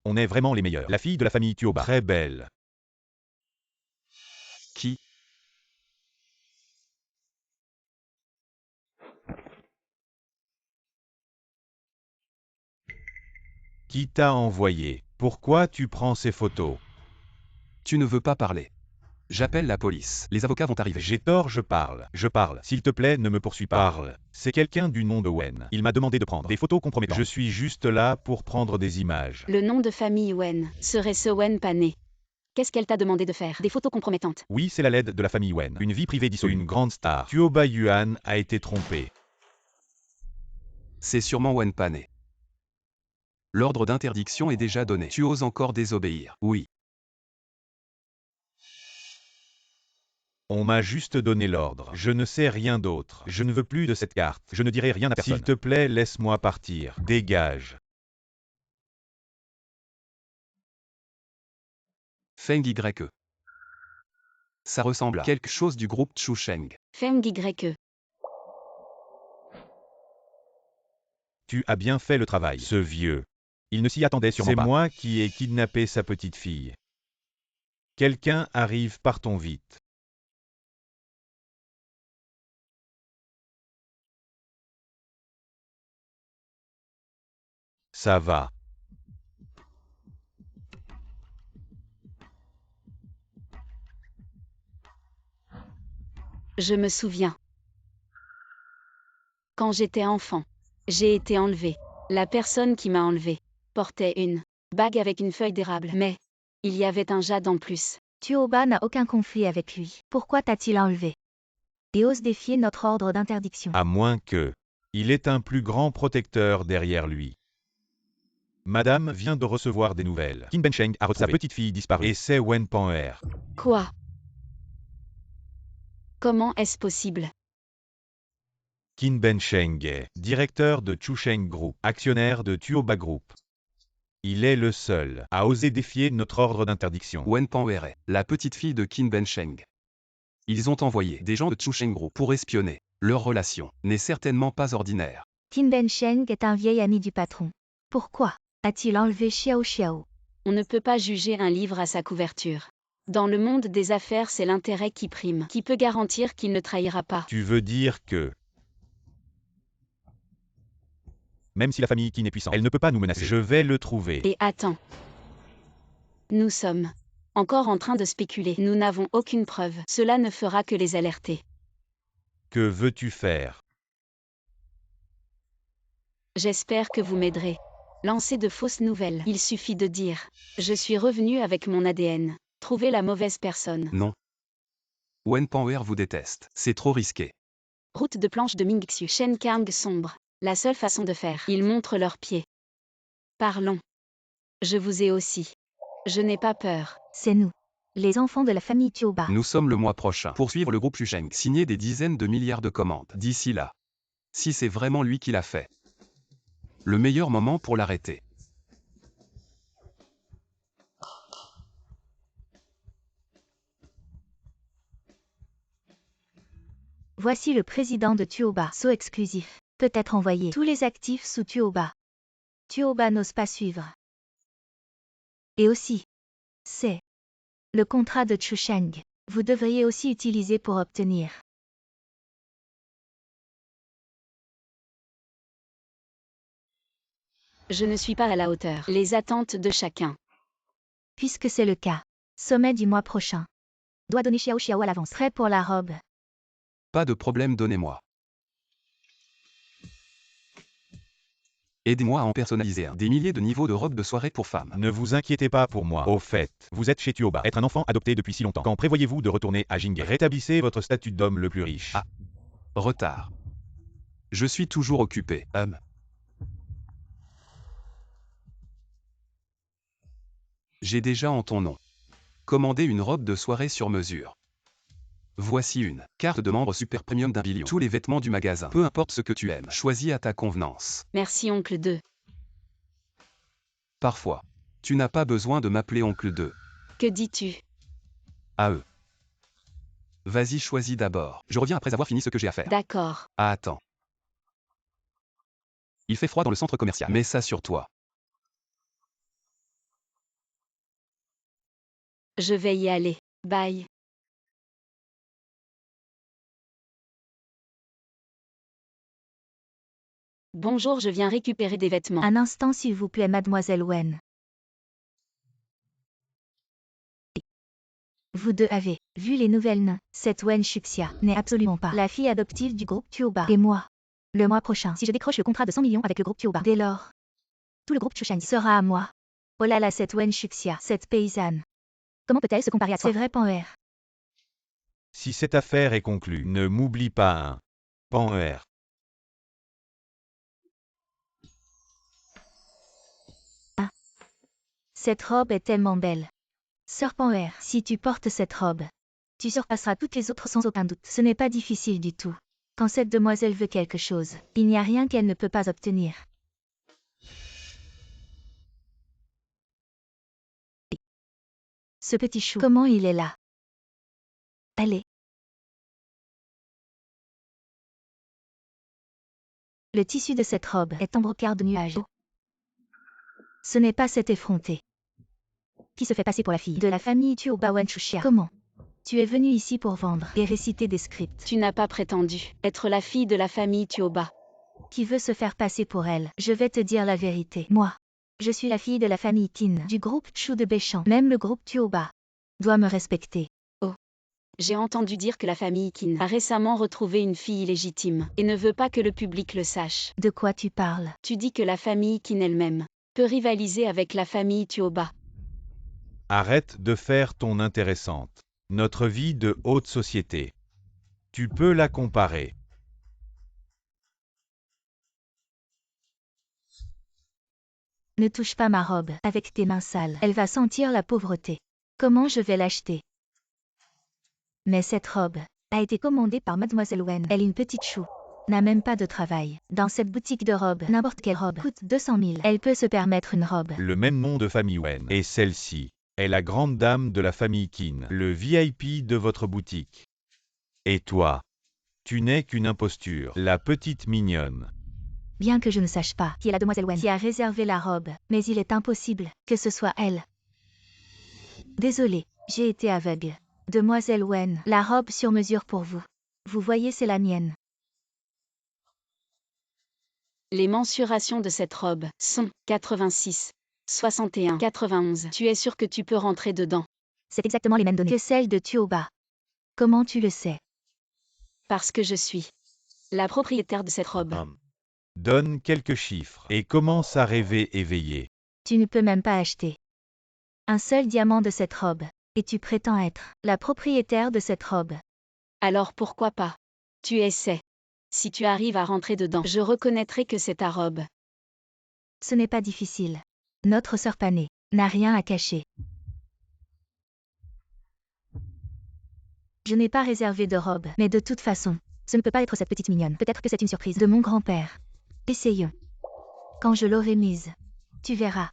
A: On est vraiment les meilleurs. La fille de la famille Tuoba. Très belle.
B: Qui?
A: Qui t'a envoyé? Pourquoi tu prends ces photos?
B: Tu ne veux pas parler. J'appelle la police. Les avocats vont arriver.
A: J'ai tort, je parle. Je parle. S'il te plaît, ne me poursuis pas. Parle. C'est quelqu'un du nom de Wen. Il m'a demandé de prendre des photos compromettantes. Je suis juste là pour prendre des images.
D: Le nom de famille Wen serait ce Wen Pané. Qu'est-ce qu'elle t'a demandé de faire? Des photos compromettantes.
A: Oui, c'est la LED de la famille Wen. Une vie privée dissolue. Une grande star. Tuoba Yuan a été trompé.
B: C'est sûrement Wen Pané. L'ordre d'interdiction est déjà donné. Tu oses encore désobéir? Oui.
A: On m'a juste donné l'ordre. Je ne sais rien d'autre. Je ne veux plus de cette carte. Je ne dirai rien à personne. S'il te plaît, laisse-moi partir. Dégage.
B: Feng YE. Ça ressemble à quelque chose du groupe Chusheng.
D: Feng YE.
A: Tu as bien fait le travail. Ce vieux. Il ne s'y attendait sûrement pas. C'est moi qui ai kidnappé sa petite fille. Quelqu'un arrive, partons vite. Ça va.
D: Je me souviens. Quand j'étais enfant, j'ai été enlevée. La personne qui m'a enlevée portait une bague avec une feuille d'érable, mais il y avait un jade en plus.
C: Tuoba n'a aucun conflit avec lui. Pourquoi t'a-t-il enlevé? Et ose défier notre ordre d'interdiction.
A: À moins que. Il est un plus grand protecteur derrière lui. Madame vient de recevoir des nouvelles. Qin Bensheng a retrouvé sa petite fille disparue. Et c'est Wen Pan'er.
D: Quoi? Comment est-ce possible?
A: Qin Bensheng est directeur de Chusheng Group, actionnaire de Tuoba Group. Il est le seul à oser défier notre ordre d'interdiction.
B: Wen Pan'er, la petite fille de Qin Bensheng. Ils ont envoyé des gens de Chusheng Group pour espionner. Leur relation n'est certainement pas ordinaire.
C: Qin Bensheng est un vieil ami du patron. Pourquoi a-t-il enlevé Xiao Xiao?
D: On ne peut pas juger un livre à sa couverture. Dans le monde des affaires, c'est l'intérêt qui prime. Qui peut garantir qu'il ne trahira pas?
A: Tu veux dire que... Même si la famille Qin est puissante, elle ne peut pas nous menacer. Je vais le trouver.
D: Et attends. Nous sommes encore en train de spéculer. Nous n'avons aucune preuve. Cela ne fera que les alerter.
A: Que veux-tu faire?
D: J'espère que vous m'aiderez. Lancer de fausses nouvelles. Il suffit de dire « Je suis revenu avec mon ADN ». Trouver la mauvaise personne.
B: Non. Wen Pan'er vous déteste. C'est trop risqué.
D: Route de planche de Mingxiu. Shen Kang sombre. La seule façon de faire. Ils montrent leurs pieds. Parlons. Je vous ai aussi. Je n'ai pas peur.
C: C'est nous. Les enfants de la famille Tuoba.
B: Nous sommes le mois prochain. Poursuivre le groupe Chusheng. Signer des dizaines de milliards de commandes. D'ici là. Si c'est vraiment lui qui l'a fait. Le meilleur moment pour l'arrêter.
C: Voici le président de Tuoba. Saut exclusif. Peut-être envoyer tous les actifs sous Tuoba. Tuoba n'ose pas suivre. Et aussi, c'est le contrat de Chusheng. Vous devriez aussi utiliser pour obtenir.
D: Je ne suis pas à la hauteur. Les attentes de chacun.
C: Puisque c'est le cas. Sommet du mois prochain. Doit donner Xiao Xiao à l'avance. Prêt pour la robe.
B: Pas de problème, donnez-moi. Aidez-moi à en personnaliser un. Des milliers de niveaux de robes de soirée pour femmes.
A: Ne vous inquiétez pas pour moi. Au fait, vous êtes chez Tuoba. Être un enfant adopté depuis si longtemps. Quand prévoyez-vous de retourner à Jing'e? Rétablissez votre statut d'homme le plus riche.
B: Ah. Retard. Je suis toujours occupé. J'ai déjà en ton nom commandé une robe de soirée sur mesure. Voici une carte de membre super premium d'1 billion. Tous les vêtements du magasin. Peu importe ce que tu aimes. Choisis à ta convenance.
D: Merci oncle 2.
B: Parfois, tu n'as pas besoin de m'appeler oncle 2.
D: Que dis-tu?
B: À eux. Vas-y, choisis d'abord. Je reviens après avoir fini ce que j'ai à faire.
D: D'accord.
B: Ah, attends. Il fait froid dans le centre commercial. Mets ça sur toi.
D: Je vais y aller. Bye. Bonjour, je viens récupérer des vêtements.
C: Un instant s'il vous plaît, mademoiselle Wen. Vous deux avez vu les nouvelles nains. Cette Wen Shuxia n'est absolument pas la fille adoptive du groupe Tuoba. Et moi, le mois prochain, si je décroche le contrat de 100 millions avec le groupe Tuoba, dès lors, tout le groupe Chusheng sera à moi. Oh là là, cette Wen Shuxia, cette paysanne. Comment peut-elle se comparer à toi? C'est vrai, Pan'er.
A: Si cette affaire est conclue, ne m'oublie pas, hein. Pan'er.
C: Ah. Cette robe est tellement belle. Sœur Pan'er, si tu portes cette robe, tu surpasseras toutes les autres sans aucun doute. Ce n'est pas difficile du tout. Quand cette demoiselle veut quelque chose, il n'y a rien qu'elle ne peut pas obtenir. Ce petit chou, comment il est là? Allez. Le tissu de cette robe est en brocart de nuages. Ce n'est pas cette effrontée qui se fait passer pour la fille de la famille Tuoba Wenchuxia. Comment? Tu es venue ici pour vendre et réciter des scripts.
D: Tu n'as pas prétendu être la fille de la famille Tuoba.
C: Qui veut se faire passer pour elle? Je vais te dire la vérité. Moi, je suis la fille de la famille Qin, du groupe Chu de Béchamp. Même le groupe Tuoba doit me respecter.
D: J'ai entendu dire que la famille Qin a récemment retrouvé une fille illégitime et ne veut pas que le public le sache.
C: De quoi tu parles?
D: Tu dis que la famille Qin elle-même peut rivaliser avec la famille Tuoba.
A: Arrête de faire ton intéressante. Notre vie de haute société. Tu peux la comparer.
C: Ne touche pas ma robe avec tes mains sales. Elle va sentir la pauvreté. Comment je vais l'acheter? Mais cette robe a été commandée par Mademoiselle Wen. Elle est une petite chou. N'a même pas de travail. Dans cette boutique de robes, n'importe quelle robe coûte 200 000. Elle peut se permettre une robe.
A: Le même nom de famille Wen. Et celle-ci est la grande dame de la famille Qin, le VIP de votre boutique. Et toi, tu n'es qu'une imposture, la petite mignonne.
C: Bien que je ne sache pas qui est la demoiselle Wen qui a réservé la robe, mais il est impossible que ce soit elle. Désolée, j'ai été aveugle. Demoiselle Wen, la robe sur mesure pour vous. Vous voyez, c'est la mienne.
D: Les mensurations de cette robe sont 86, 61, 91. Tu es sûr que tu peux rentrer dedans?
C: C'est exactement les mêmes données que celles de Tuoba. Comment tu le sais?
D: Parce que je suis la propriétaire de cette robe.
A: Donne quelques chiffres et commence à rêver éveillé.
C: Tu ne peux même pas acheter un seul diamant de cette robe. Et tu prétends être la propriétaire de cette robe.
D: Alors pourquoi pas? Tu essaies. Si tu arrives à rentrer dedans, je reconnaîtrai que c'est ta robe.
C: Ce n'est pas difficile. Notre sœur Panée n'a rien à cacher. Je n'ai pas réservé de robe, mais de toute façon, ce ne peut pas être cette petite mignonne. Peut-être que c'est une surprise de mon grand-père. Essayons. Quand je l'aurai mise, tu verras.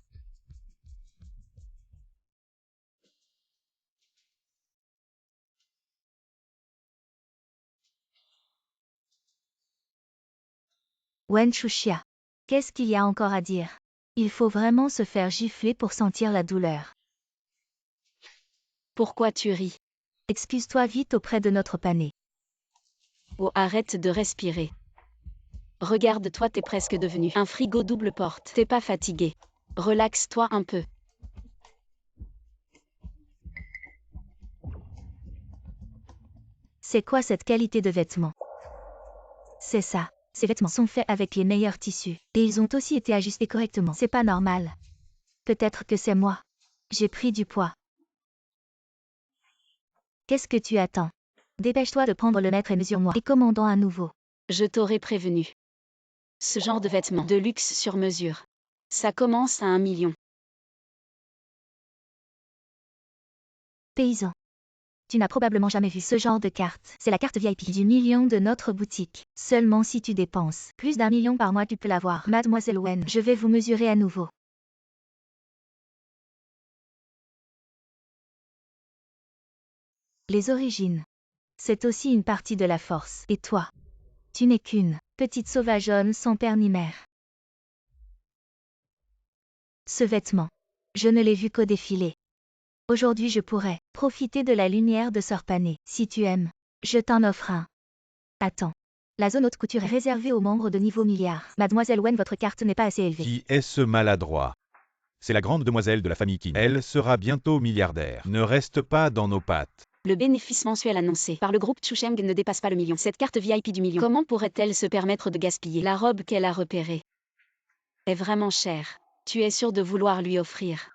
C: Wenchuxia. Qu'est-ce qu'il y a encore à dire? Il faut vraiment se faire gifler pour sentir la douleur.
D: Pourquoi tu ris?
C: Excuse-toi vite auprès de notre Panée.
D: Oh, arrête de respirer. Regarde-toi, t'es presque devenu un frigo double porte. T'es pas fatigué. Relaxe-toi un peu.
C: C'est quoi cette qualité de vêtements? C'est ça. Ces vêtements sont faits avec les meilleurs tissus. Et ils ont aussi été ajustés correctement. C'est pas normal. Peut-être que c'est moi. J'ai pris du poids. Qu'est-ce que tu attends? Dépêche-toi de prendre le mètre et mesure-moi. Et commandons un nouveau.
D: Je t'aurais prévenu. Ce genre de vêtements de luxe sur mesure. Ça commence à 1 million.
C: Paysan. Tu n'as probablement jamais vu ce genre de carte. C'est la carte VIP du million de notre boutique. Seulement si tu dépenses plus d'1 million par mois, tu peux l'avoir. Mademoiselle Wen, je vais vous mesurer à nouveau. Les origines. C'est aussi une partie de la force. Et toi? Tu n'es qu'une petite sauvageonne sans père ni mère. Ce vêtement, je ne l'ai vu qu'au défilé. Aujourd'hui je pourrais profiter de la lumière de Sœur Panée. Si tu aimes, je t'en offre un. Attends. La zone haute couture est réservée aux membres de niveau milliard. Mademoiselle Wen, votre carte n'est pas assez élevée.
A: Qui est ce maladroit? C'est la grande demoiselle de la famille Qin. Elle sera bientôt milliardaire. Ne reste pas dans nos pattes.
D: Le bénéfice mensuel annoncé par le groupe Chusheng ne dépasse pas le million. Cette carte VIP du million, comment pourrait-elle se permettre de gaspiller la robe qu'elle a repérée? Est vraiment chère. Tu es sûr de vouloir lui offrir?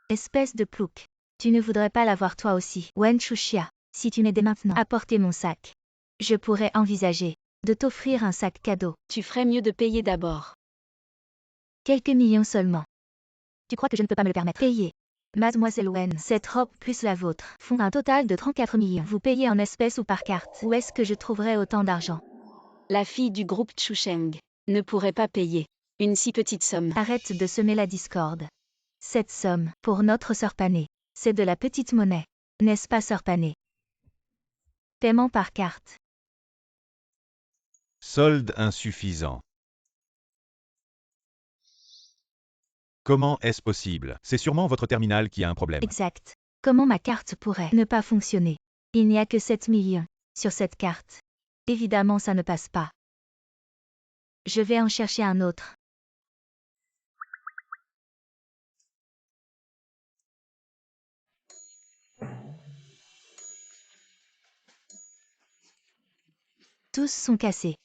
C: Espèce de plouc. Tu ne voudrais pas l'avoir toi aussi. Wenchuxia, si tu m'aidais maintenant à porter mon sac, je pourrais envisager de t'offrir un sac cadeau.
D: Tu ferais mieux de payer d'abord.
C: Quelques millions seulement. Tu crois que je ne peux pas me le permettre? Payer. Mademoiselle Wen, cette robe plus la vôtre font un total de 34 millions. Vous payez en espèces ou par carte? Où est-ce que je trouverais autant d'argent?
D: La fille du groupe Chusheng ne pourrait pas payer une si petite somme.
C: Arrête de semer la discorde. Cette somme, pour notre sœur Panée, c'est de la petite monnaie. N'est-ce pas, sœur Panée? Paiement par carte.
A: Solde insuffisant. Comment est-ce possible? C'est sûrement votre terminal qui a un problème.
C: Exact. Comment ma carte pourrait ne pas fonctionner? Il n'y a que 7 millions sur cette carte. Évidemment, ça ne passe pas. Je vais en chercher un autre. Tous sont cassés.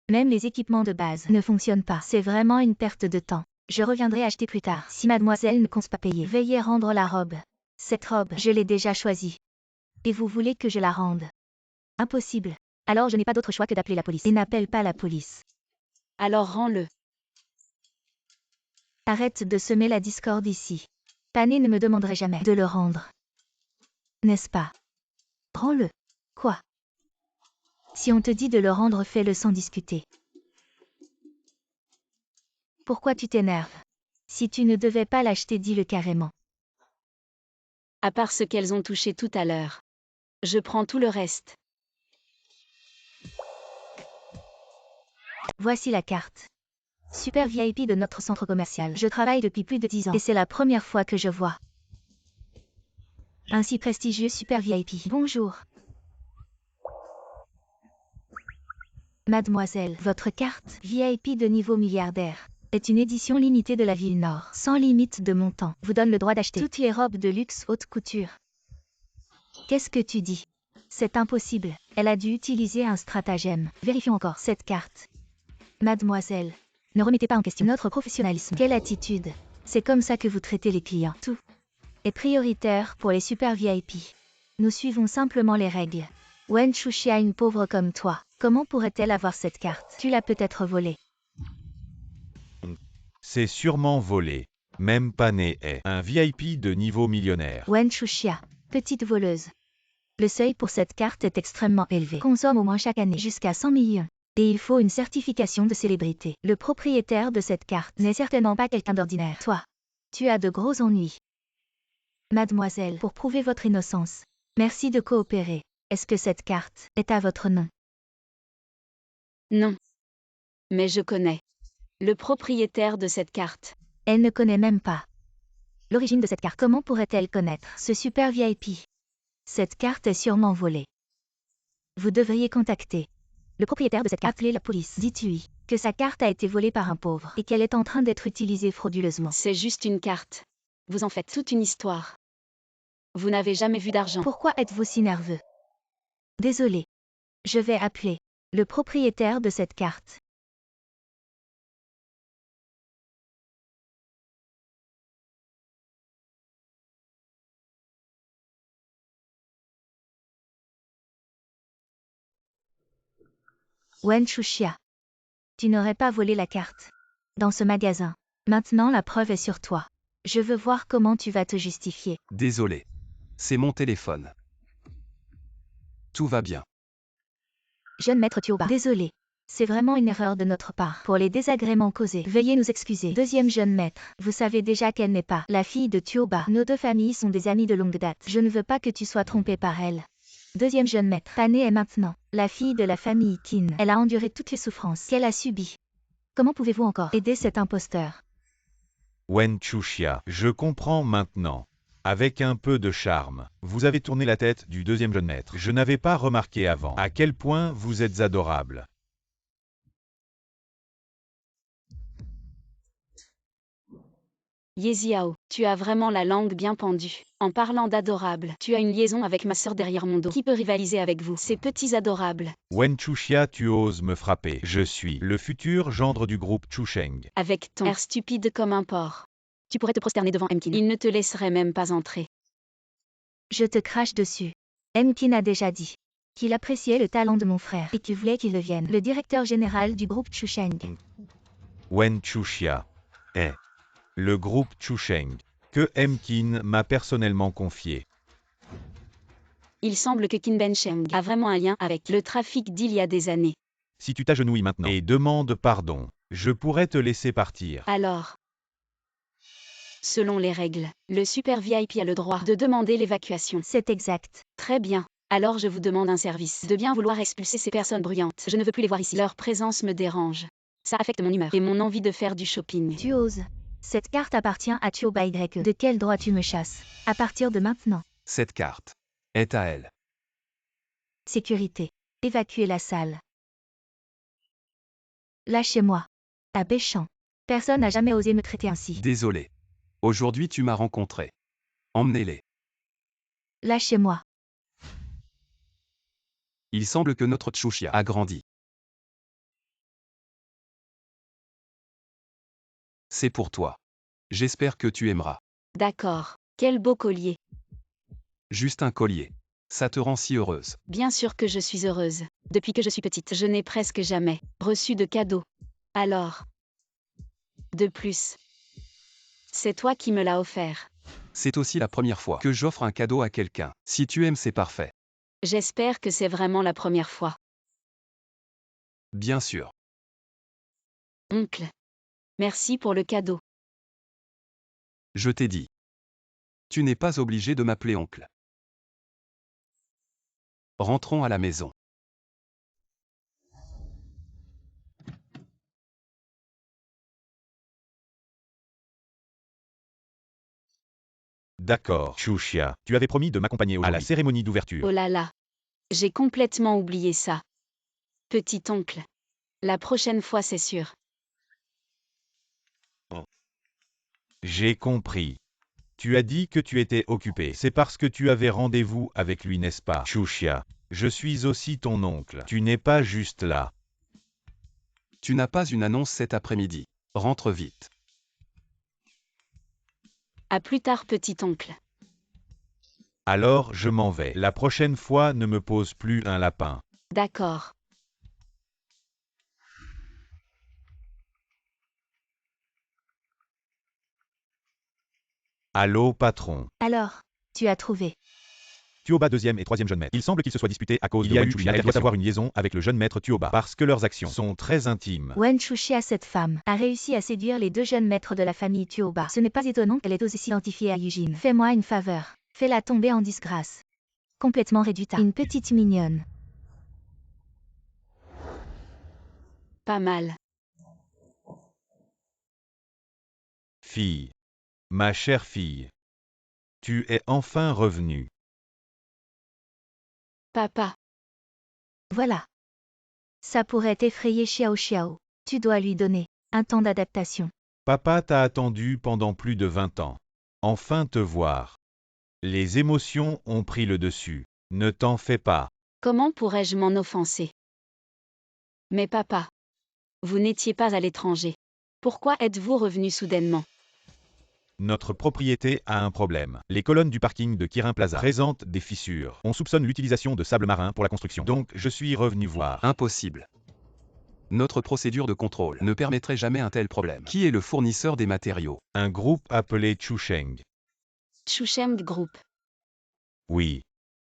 C: Même les équipements de base ne fonctionnent pas. C'est vraiment une perte de temps. Je reviendrai acheter plus tard. Si mademoiselle ne compte pas payer, veuillez rendre la robe. Cette robe, je l'ai déjà choisie. Et vous voulez que je la rende? Impossible. Alors je n'ai pas d'autre choix que d'appeler la police. Et n'appelle pas la police.
D: Alors rends-le.
C: Arrête de semer la discorde ici. Pané ne me demanderait jamais de le rendre. N'est-ce pas? Rends-le. Quoi? Si on te dit de le rendre, fais-le sans discuter. Pourquoi tu t'énerves? Si tu ne devais pas l'acheter, dis-le carrément.
D: À part ce qu'elles ont touché tout à l'heure. Je prends tout le reste.
C: Voici la carte. Super VIP de notre centre commercial. Je travaille depuis plus de 10 ans et c'est la première fois que je vois un si prestigieux Super VIP. Bonjour. Mademoiselle, votre carte VIP de niveau milliardaire est une édition limitée de la ville Nord, sans limite de montant, vous donne le droit d'acheter toutes les robes de luxe haute couture. Qu'est-ce que tu dis? C'est impossible. Elle a dû utiliser un stratagème. Vérifions encore cette carte. Mademoiselle, ne remettez pas en question notre professionnalisme. Quelle attitude? C'est comme ça que vous traitez les clients. Tout est prioritaire pour les super VIP. Nous suivons simplement les règles. Wen Chuxia, une pauvre comme toi, comment pourrait-elle avoir cette carte? Tu l'as peut-être volée.
A: C'est sûrement volé. Même Pané est un VIP de niveau millionnaire.
C: Wen Chuxia, petite voleuse. Le seuil pour cette carte est extrêmement élevé. Consomme au moins chaque année jusqu'à 100 millions. Et il faut une certification de célébrité. Le propriétaire de cette carte n'est certainement pas quelqu'un d'ordinaire. Toi, tu as de gros ennuis. Mademoiselle, pour prouver votre innocence, merci de coopérer. Est-ce que cette carte est à votre nom?
D: Non. Mais je connais le propriétaire de cette carte.
C: Elle ne connaît même pas l'origine de cette carte. Comment pourrait-elle connaître ce super VIP? Cette carte est sûrement volée. Vous devriez contacter le propriétaire de cette carte. Appelez la police. Dites-lui que sa carte a été volée par un pauvre et qu'elle est en train d'être utilisée frauduleusement.
D: C'est juste une carte. Vous en faites toute une histoire. Vous n'avez jamais vu d'argent.
C: Pourquoi êtes-vous si nerveux? Désolé. Je vais appeler le propriétaire de cette carte. Wen Chuxia. Tu n'aurais pas volé la carte dans ce magasin. Maintenant la preuve est sur toi. Je veux voir comment tu vas te justifier.
B: Désolé. C'est mon téléphone. Tout va bien.
C: Jeune maître Tioba. Désolé. C'est vraiment une erreur de notre part. Pour les désagréments causés, veuillez nous excuser. Deuxième jeune maître, vous savez déjà qu'elle n'est pas la fille de Tioba. Nos deux familles sont des amies de longue date. Je ne veux pas que tu sois trompé par elle. Deuxième jeune maître, Pané est maintenant la fille de la famille Qin. Elle a enduré toutes les souffrances qu'elle a subies. Comment pouvez-vous encore aider cet imposteur?
A: Wen Chuxia, je comprends maintenant. Avec un peu de charme, vous avez tourné la tête du deuxième jeune maître. Je n'avais pas remarqué avant à quel point vous êtes adorable.
D: Yeziao, tu as vraiment la langue bien pendue. En parlant d'adorable, tu as une liaison avec ma sœur derrière mon dos. Qui peut rivaliser avec vous, ces petits adorables?
A: Wen Chuxia, tu oses me frapper. Je suis le futur gendre du groupe Chusheng.
D: Avec ton air stupide comme un porc. Tu pourrais te prosterner devant Mkin. Il ne te laisserait même pas entrer.
C: Je te crache dessus. Mkin a déjà dit qu'il appréciait le talent de mon frère et qu'il voulait qu'il devienne le directeur général du groupe Chusheng.
A: Wen Chuxia est le groupe Chusheng que Mkin m'a personnellement confié.
D: Il semble que Qin Bensheng a vraiment un lien avec le trafic d'il y a des années.
A: Si tu t'agenouilles maintenant et demandes pardon, je pourrais te laisser partir.
D: Alors, Selon les règles, le super VIP a le droit de demander l'évacuation.
C: C'est exact.
D: Très bien. Alors je vous demande un service. De bien vouloir expulser ces personnes bruyantes. Je ne veux plus les voir ici. Leur présence me dérange. Ça affecte mon humeur et mon envie de faire du shopping.
C: Tu oses. Cette carte appartient à Tuoba Y. De quel droit tu me chasses? À partir de maintenant.
B: Cette carte est à elle.
C: Sécurité. Évacuez la salle. Lâchez-moi. Abéchant. Personne n'a jamais osé me traiter ainsi.
B: Désolé. Aujourd'hui tu m'as rencontré. Emmenez-les.
C: Lâchez-moi.
B: Il semble que notre Tchouchia a grandi. C'est pour toi. J'espère que tu aimeras.
D: D'accord. Quel beau collier.
B: Juste un collier. Ça te rend si heureuse.
D: Bien sûr que je suis heureuse. Depuis que je suis petite, je n'ai presque jamais reçu de cadeau. Alors. De plus. C'est toi qui me l'as offert.
B: C'est aussi la première fois que j'offre un cadeau à quelqu'un. Si tu aimes, c'est parfait.
D: J'espère que c'est vraiment la première fois.
B: Bien sûr.
D: Oncle. Merci pour le cadeau.
B: Je t'ai dit. Tu n'es pas obligé de m'appeler oncle. Rentrons à la maison.
A: D'accord, Tchouchia. Tu avais promis de m'accompagner à la cérémonie d'ouverture.
D: Oh là là. J'ai complètement oublié ça. Petit oncle. La prochaine fois, c'est sûr.
A: J'ai compris. Tu as dit que tu étais occupé. C'est parce que tu avais rendez-vous avec lui, n'est-ce pas, Tchouchia? Je suis aussi ton oncle. Tu n'es pas juste là.
B: Tu n'as pas une annonce cet après-midi. Rentre vite.
D: À plus tard, petit oncle.
A: Alors je m'en vais. La prochaine fois, ne me pose plus un lapin.
D: D'accord.
A: Allô, patron.
C: Alors, tu as trouvé.
A: Tuoba deuxième et troisième jeune maître. Il semble qu'ils se soient disputés à cause de Wen Chuxia. Elle doit avoir une liaison avec le jeune maître Tuoba parce que leurs actions sont très intimes.
C: Wen Chuxia, cette femme, a réussi à séduire les deux jeunes maîtres de la famille Tuoba. Ce n'est pas étonnant qu'elle ait osé s'identifier à Eugene. Fais-moi une faveur. Fais-la tomber en disgrâce. Complètement réduite à une petite mignonne.
D: Pas mal.
A: Fille. Ma chère fille. Tu es enfin revenue.
D: Papa.
C: Voilà. Ça pourrait effrayer Xiao Xiao. Tu dois lui donner un temps d'adaptation.
A: Papa t'a attendu pendant plus de 20 ans. Enfin te voir. Les émotions ont pris le dessus. Ne t'en fais pas.
D: Comment pourrais-je m'en offenser? Mais papa. Vous n'étiez pas à l'étranger. Pourquoi êtes-vous revenu soudainement?
A: Notre propriété a un problème. Les colonnes du parking de Kirin Plaza présentent des fissures. On soupçonne l'utilisation de sable marin pour la construction. Donc je suis revenu voir.
B: Impossible. Notre procédure de contrôle ne permettrait jamais un tel problème. Qui est le fournisseur des matériaux?
A: Un groupe appelé Chusheng.
D: Chusheng Group.
A: Oui.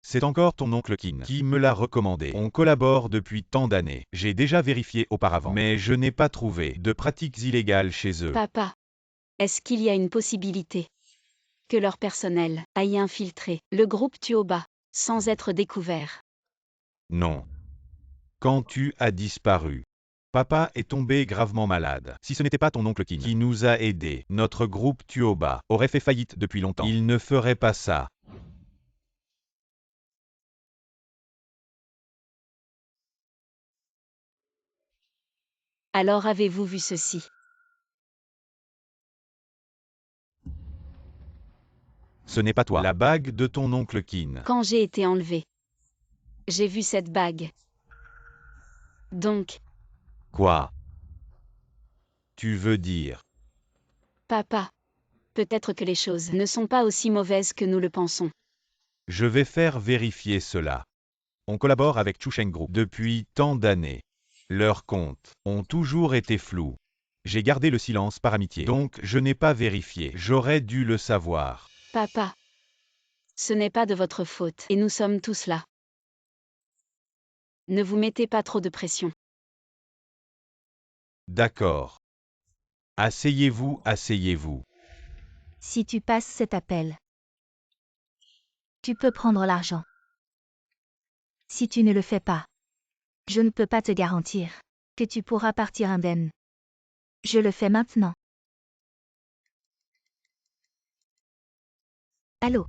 A: C'est encore ton oncle Qin qui me l'a recommandé. On collabore depuis tant d'années. J'ai déjà vérifié auparavant, mais je n'ai pas trouvé de pratiques illégales chez eux.
D: Papa. Est-ce qu'il y a une possibilité que leur personnel aille infiltrer le groupe Tuoba sans être découvert?
A: Non. Quand tu as disparu, papa est tombé gravement malade. Si ce n'était pas ton oncle Qin qui nous a aidés, notre groupe Tuoba aurait fait faillite depuis longtemps. Il ne ferait pas ça.
D: Alors avez-vous vu ceci?
A: Ce n'est pas toi. La bague de ton oncle Qin.
D: Quand j'ai été enlevée, j'ai vu cette bague. Donc,
A: Quoi? Tu veux dire?
D: papa, peut-être que les choses ne sont pas aussi mauvaises que nous le pensons.
A: Je vais faire vérifier cela. On collabore avec Chusheng Group depuis tant d'années. Leurs comptes ont toujours été flous. J'ai gardé le silence par amitié, donc je n'ai pas vérifié. J'aurais dû le savoir.
D: Papa, ce n'est pas de votre faute, et nous sommes tous là. Ne vous mettez pas trop de pression.
A: D'accord. Asseyez-vous, asseyez-vous.
C: Si tu passes cet appel, tu peux prendre l'argent. Si tu ne le fais pas, je ne peux pas te garantir que tu pourras partir indemne. Je le fais maintenant. Allô?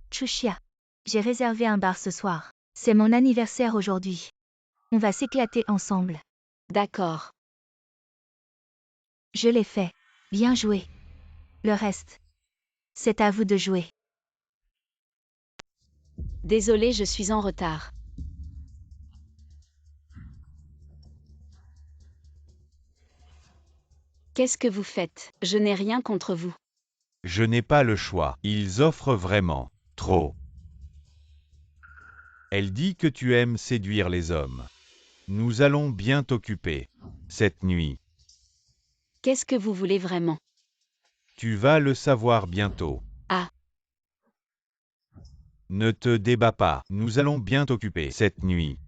C: Chushia. J'ai réservé un bar ce soir. C'est mon anniversaire aujourd'hui. On va s'éclater ensemble.
D: D'accord.
C: Je l'ai fait. Bien joué. Le reste, c'est à vous de jouer.
D: Désolé, je suis en retard. Qu'est-ce que vous faites? Je n'ai rien contre vous.
A: Je n'ai pas le choix. Ils offrent vraiment trop. Elle dit que tu aimes séduire les hommes. Nous allons bien t'occuper cette nuit.
D: Qu'est-ce que vous voulez vraiment?
A: Tu vas le savoir bientôt.
D: Ah.
A: Ne te débats pas. Nous allons bien t'occuper cette nuit.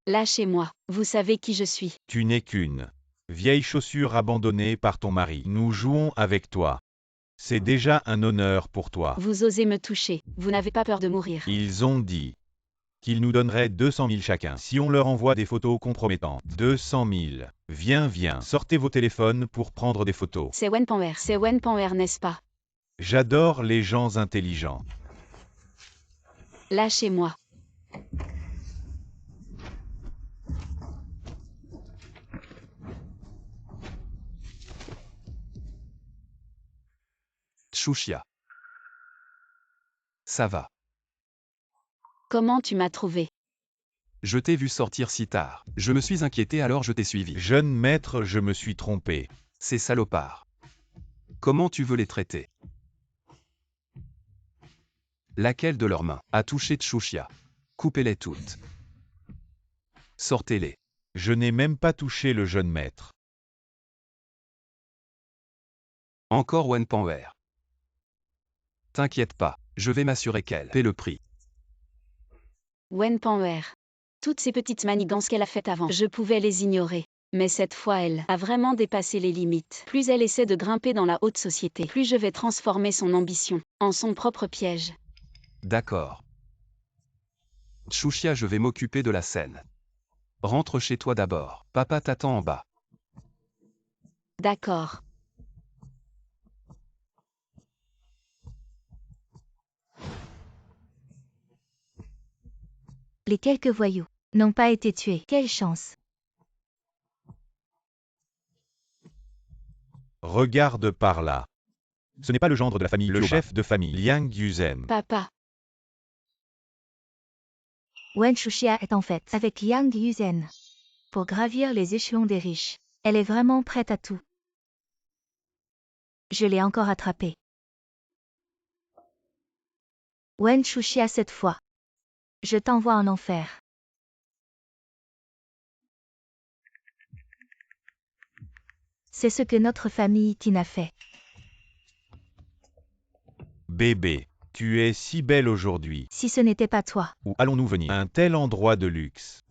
D: Lâchez-moi. Vous savez qui je suis.
A: Tu n'es qu'une vieille chaussure abandonnée par ton mari. Nous jouons avec toi. C'est déjà un honneur pour toi.
D: Vous osez me toucher. Vous n'avez pas peur de mourir.
A: Ils ont dit qu'ils nous donneraient 200 000 chacun si on leur envoie des photos compromettantes. 200 000. Viens, sortez vos téléphones pour prendre des photos.
D: C'est Wenpanwer. C'est Wenpanwer, n'est-ce pas?
A: J'adore les gens intelligents.
D: Lâchez-moi.
B: Chushia. Ça va.
D: Comment tu m'as trouvé?
B: Je t'ai vu sortir si tard. Je me suis inquiété alors je t'ai suivi.
A: Jeune maître, je me suis trompé.
B: Ces salopards. Comment tu veux les traiter? Laquelle de leurs mains a touché Chushia? Coupez-les toutes. Sortez-les.
A: Je n'ai même pas touché le jeune maître.
B: Encore Wenpanwer. T'inquiète pas, je vais m'assurer qu'elle paie le prix.
D: Wenpanwer. Toutes ces petites manigances qu'elle a faites avant, je pouvais les ignorer. Mais cette fois, elle a vraiment dépassé les limites. Plus elle essaie de grimper dans la haute société, plus je vais transformer son ambition en son propre piège.
B: D'accord. Chushia, je vais m'occuper de la scène. Rentre chez toi d'abord. Papa t'attend en bas.
D: D'accord.
C: Les quelques voyous n'ont pas été tués. Quelle chance.
A: Regarde par là. Ce n'est pas le gendre de la famille, le chef de famille, Liang Yuzen.
D: Papa.
C: Wen Chushia est en fait avec Yang Yuzen. Pour gravir les échelons des riches. Elle est vraiment prête à tout. Je l'ai encore attrapée. Wen Chushia cette fois. Je t'envoie en enfer. C'est ce que notre famille Tina fait.
A: Bébé, tu es si belle aujourd'hui.
C: Si ce n'était pas toi.
A: Où allons-nous venir? Un tel endroit de luxe.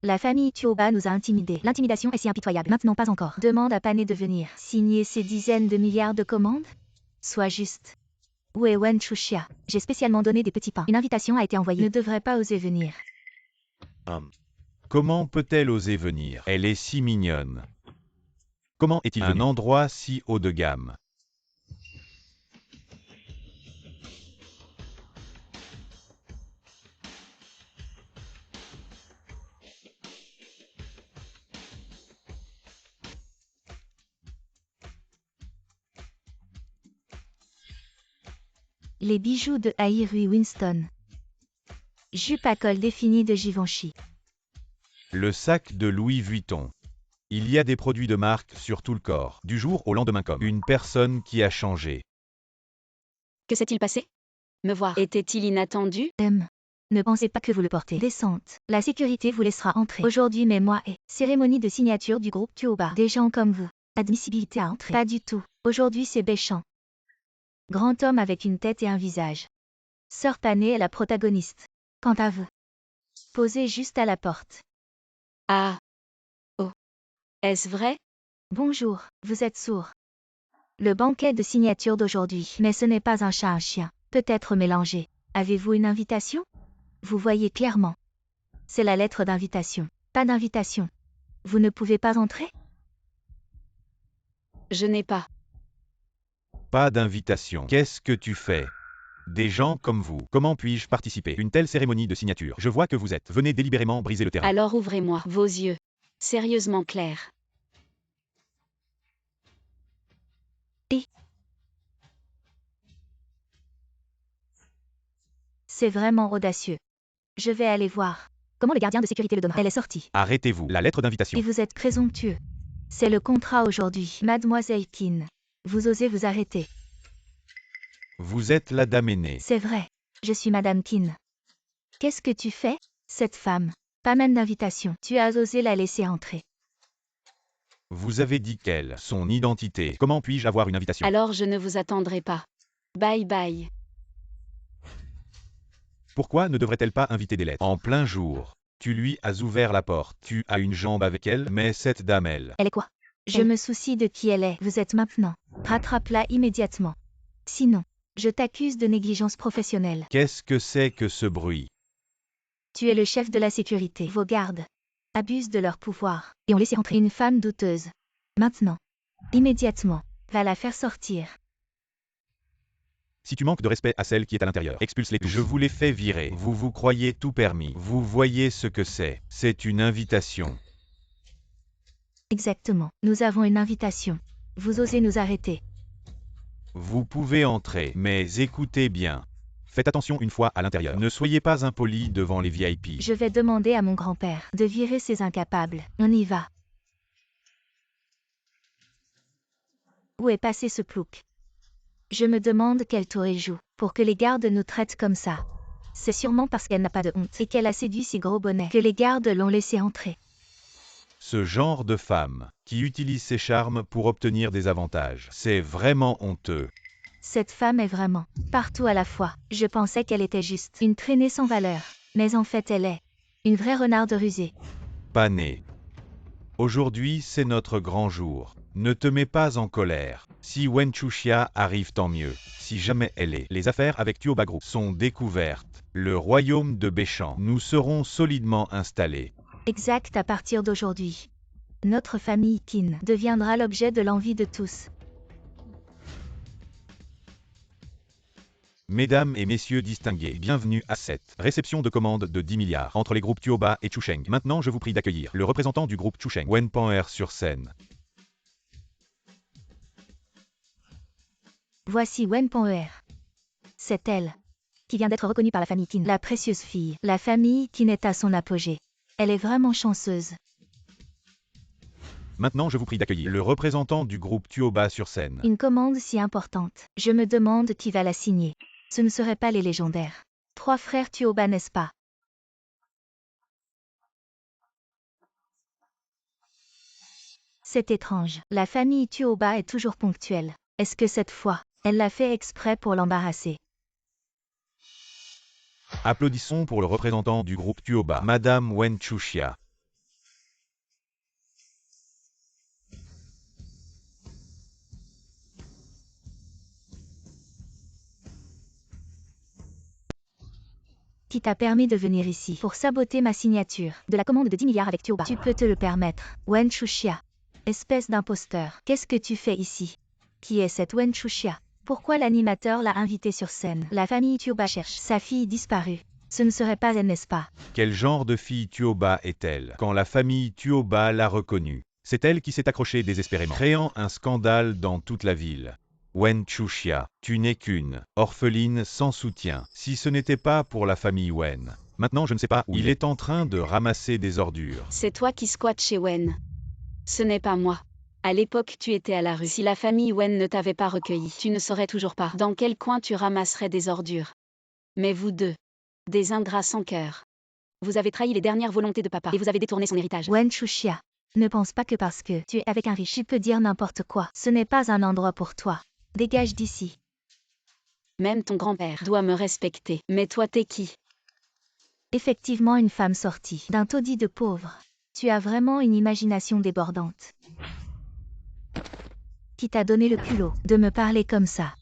C: La famille Tioba nous a intimidés. L'intimidation est si impitoyable. Maintenant pas encore. Demande à Pané de venir. Signer ces dizaines de milliards de commandes? Sois juste. Où est Wen Chushia? J'ai spécialement donné des petits pains. Une invitation a été envoyée. Ne devrait pas oser venir.
A: Comment peut-elle oser venir? Elle est si mignonne. Comment est-il un endroit si haut de gamme?
C: Les bijoux de Airui Winston. Jupe à col défini de Givenchy.
A: Le sac de Louis Vuitton. Il y a des produits de marque sur tout le corps, du jour au lendemain comme une personne qui a changé.
D: Que s'est-il passé? Me voir était-il inattendu?
C: Ne pensez pas que vous le portez. Descente. La sécurité vous laissera entrer. Aujourd'hui mais moi et cérémonie de signature du groupe Tioba. Des gens comme vous. Admissibilité à entrer. Pas du tout. Aujourd'hui c'est Béchamp. Grand homme avec une tête et un visage. Sœur Pané est la protagoniste. Quant à vous. Posez juste à la porte.
D: Ah. Oh. Est-ce vrai?
C: Bonjour, vous êtes sourd. Le banquet de signature d'aujourd'hui. Mais ce n'est pas un chat, un chien. Peut-être mélangé. Avez-vous une invitation? Vous voyez clairement. C'est la lettre d'invitation. Pas d'invitation. Vous ne pouvez pas entrer?
D: Je n'ai pas.
A: Pas d'invitation. Qu'est-ce que tu fais? Des gens comme vous. Comment puis-je participer à une telle cérémonie de signature? Je vois que vous êtes. Venez délibérément briser le terrain.
D: Alors ouvrez-moi vos yeux. Sérieusement clairs.
C: C'est vraiment audacieux. Je vais aller voir. Comment le gardien de sécurité le donnera? Elle est sortie.
A: Arrêtez-vous. La lettre d'invitation.
C: Et vous êtes présomptueux. C'est le contrat aujourd'hui. Mademoiselle Kin. Vous osez vous arrêter.
A: Vous êtes la dame aînée.
C: C'est vrai. Je suis Madame Kin. Qu'est-ce que tu fais? Cette femme. Pas même d'invitation. Tu as osé la laisser entrer.
A: Vous avez dit qu'elle, son identité. Comment puis-je avoir une invitation?
D: Alors je ne vous attendrai pas. Bye bye.
A: Pourquoi ne devrait-elle pas inviter des lettres? En plein jour. Tu lui as ouvert la porte. Tu as une jambe avec elle, mais cette dame, elle.
C: Elle est quoi? Je me soucie de qui elle est. Vous êtes maintenant. Rattrape-la immédiatement. Sinon, je t'accuse de négligence professionnelle.
A: Qu'est-ce que c'est que ce bruit?
C: Tu es le chef de la sécurité. Vos gardes abusent de leur pouvoir et ont laissé entrer une femme douteuse. Maintenant, immédiatement, va la faire sortir.
A: Si tu manques de respect à celle qui est à l'intérieur, expulse-les tous. Je vous les fais virer. Vous vous croyez tout permis. Vous voyez ce que c'est. C'est une invitation.
C: Exactement. Nous avons une invitation. Vous osez nous arrêter.
A: Vous pouvez entrer, mais écoutez bien. Faites attention une fois à l'intérieur. Ne soyez pas impoli devant les VIP.
C: Je vais demander à mon grand-père de virer ces incapables. On y va. Où est passé ce plouc? Je me demande quel tour il joue, pour que les gardes nous traitent comme ça. C'est sûrement parce qu'elle n'a pas de honte et qu'elle a séduit ces gros bonnets que les gardes l'ont laissé entrer.
A: Ce genre de femme, qui utilise ses charmes pour obtenir des avantages, c'est vraiment honteux.
C: Cette femme est vraiment partout à la fois. Je pensais qu'elle était juste une traînée sans valeur, mais en fait elle est une vraie renarde rusée.
A: Pané. Aujourd'hui, c'est notre grand jour. Ne te mets pas en colère. Si Wen Chuxia arrive, tant mieux. Si jamais elle est, les affaires avec Tuoba Group sont découvertes. Le royaume de Béchan, nous serons solidement installés.
C: Exact, à partir d'aujourd'hui. Notre famille Qin deviendra l'objet de l'envie de tous.
A: Mesdames et messieurs distingués, bienvenue à cette réception de commande de 10 milliards entre les groupes Tuoba et Chusheng. Maintenant, je vous prie d'accueillir le représentant du groupe Chusheng, Wen Pan'er sur scène.
C: Voici Wen Pan'er. C'est elle qui vient d'être reconnue par la famille Qin, la précieuse fille. La famille Qin est à son apogée. Elle est vraiment chanceuse.
A: Maintenant, je vous prie d'accueillir le représentant du groupe Tuoba sur scène.
C: Une commande si importante. Je me demande qui va la signer. Ce ne seraient pas les légendaires 3 frères Tuoba, n'est-ce pas? C'est étrange. La famille Tuoba est toujours ponctuelle. Est-ce que cette fois, elle l'a fait exprès pour l'embarrasser?
A: Applaudissons pour le représentant du groupe Tuoba, Madame Wen Chuxia.
C: Qui t'a permis de venir ici pour saboter ma signature de la commande de 10 milliards avec Tuoba? Tu peux te le permettre. Wen Chuxia. Espèce d'imposteur. Qu'est-ce que tu fais ici? Qui est cette Wen Chuxia? Pourquoi l'animateur l'a invitée sur scène? La famille Tuoba cherche sa fille disparue. Ce ne serait pas elle, n'est-ce pas?
A: Quel genre de fille Tuoba est-elle? Quand la famille Tuoba l'a reconnue, c'est elle qui s'est accrochée désespérément, créant un scandale dans toute la ville. Wen Chuxia, tu n'es qu'une orpheline sans soutien. Si ce n'était pas pour la famille Wen, maintenant je ne sais pas où il est en train de ramasser des ordures.
D: C'est toi qui squattes chez Wen. Ce n'est pas moi. À l'époque, tu étais à la rue. Si la famille Wen ne t'avait pas recueilli, tu ne saurais toujours pas dans quel coin tu ramasserais des ordures. Mais vous deux, des ingrats sans cœur. Vous avez trahi les dernières volontés de papa et vous avez détourné son héritage.
C: Wen Chuxia, ne pense pas que parce que tu es avec un riche, tu peux dire n'importe quoi. Ce n'est pas un endroit pour toi. Dégage d'ici.
D: Même ton grand-père doit me respecter. Mais toi, t'es qui?
C: Effectivement une femme sortie d'un taudis de pauvres. Tu as vraiment une imagination débordante. Qui t'a donné le culot de me parler comme ça?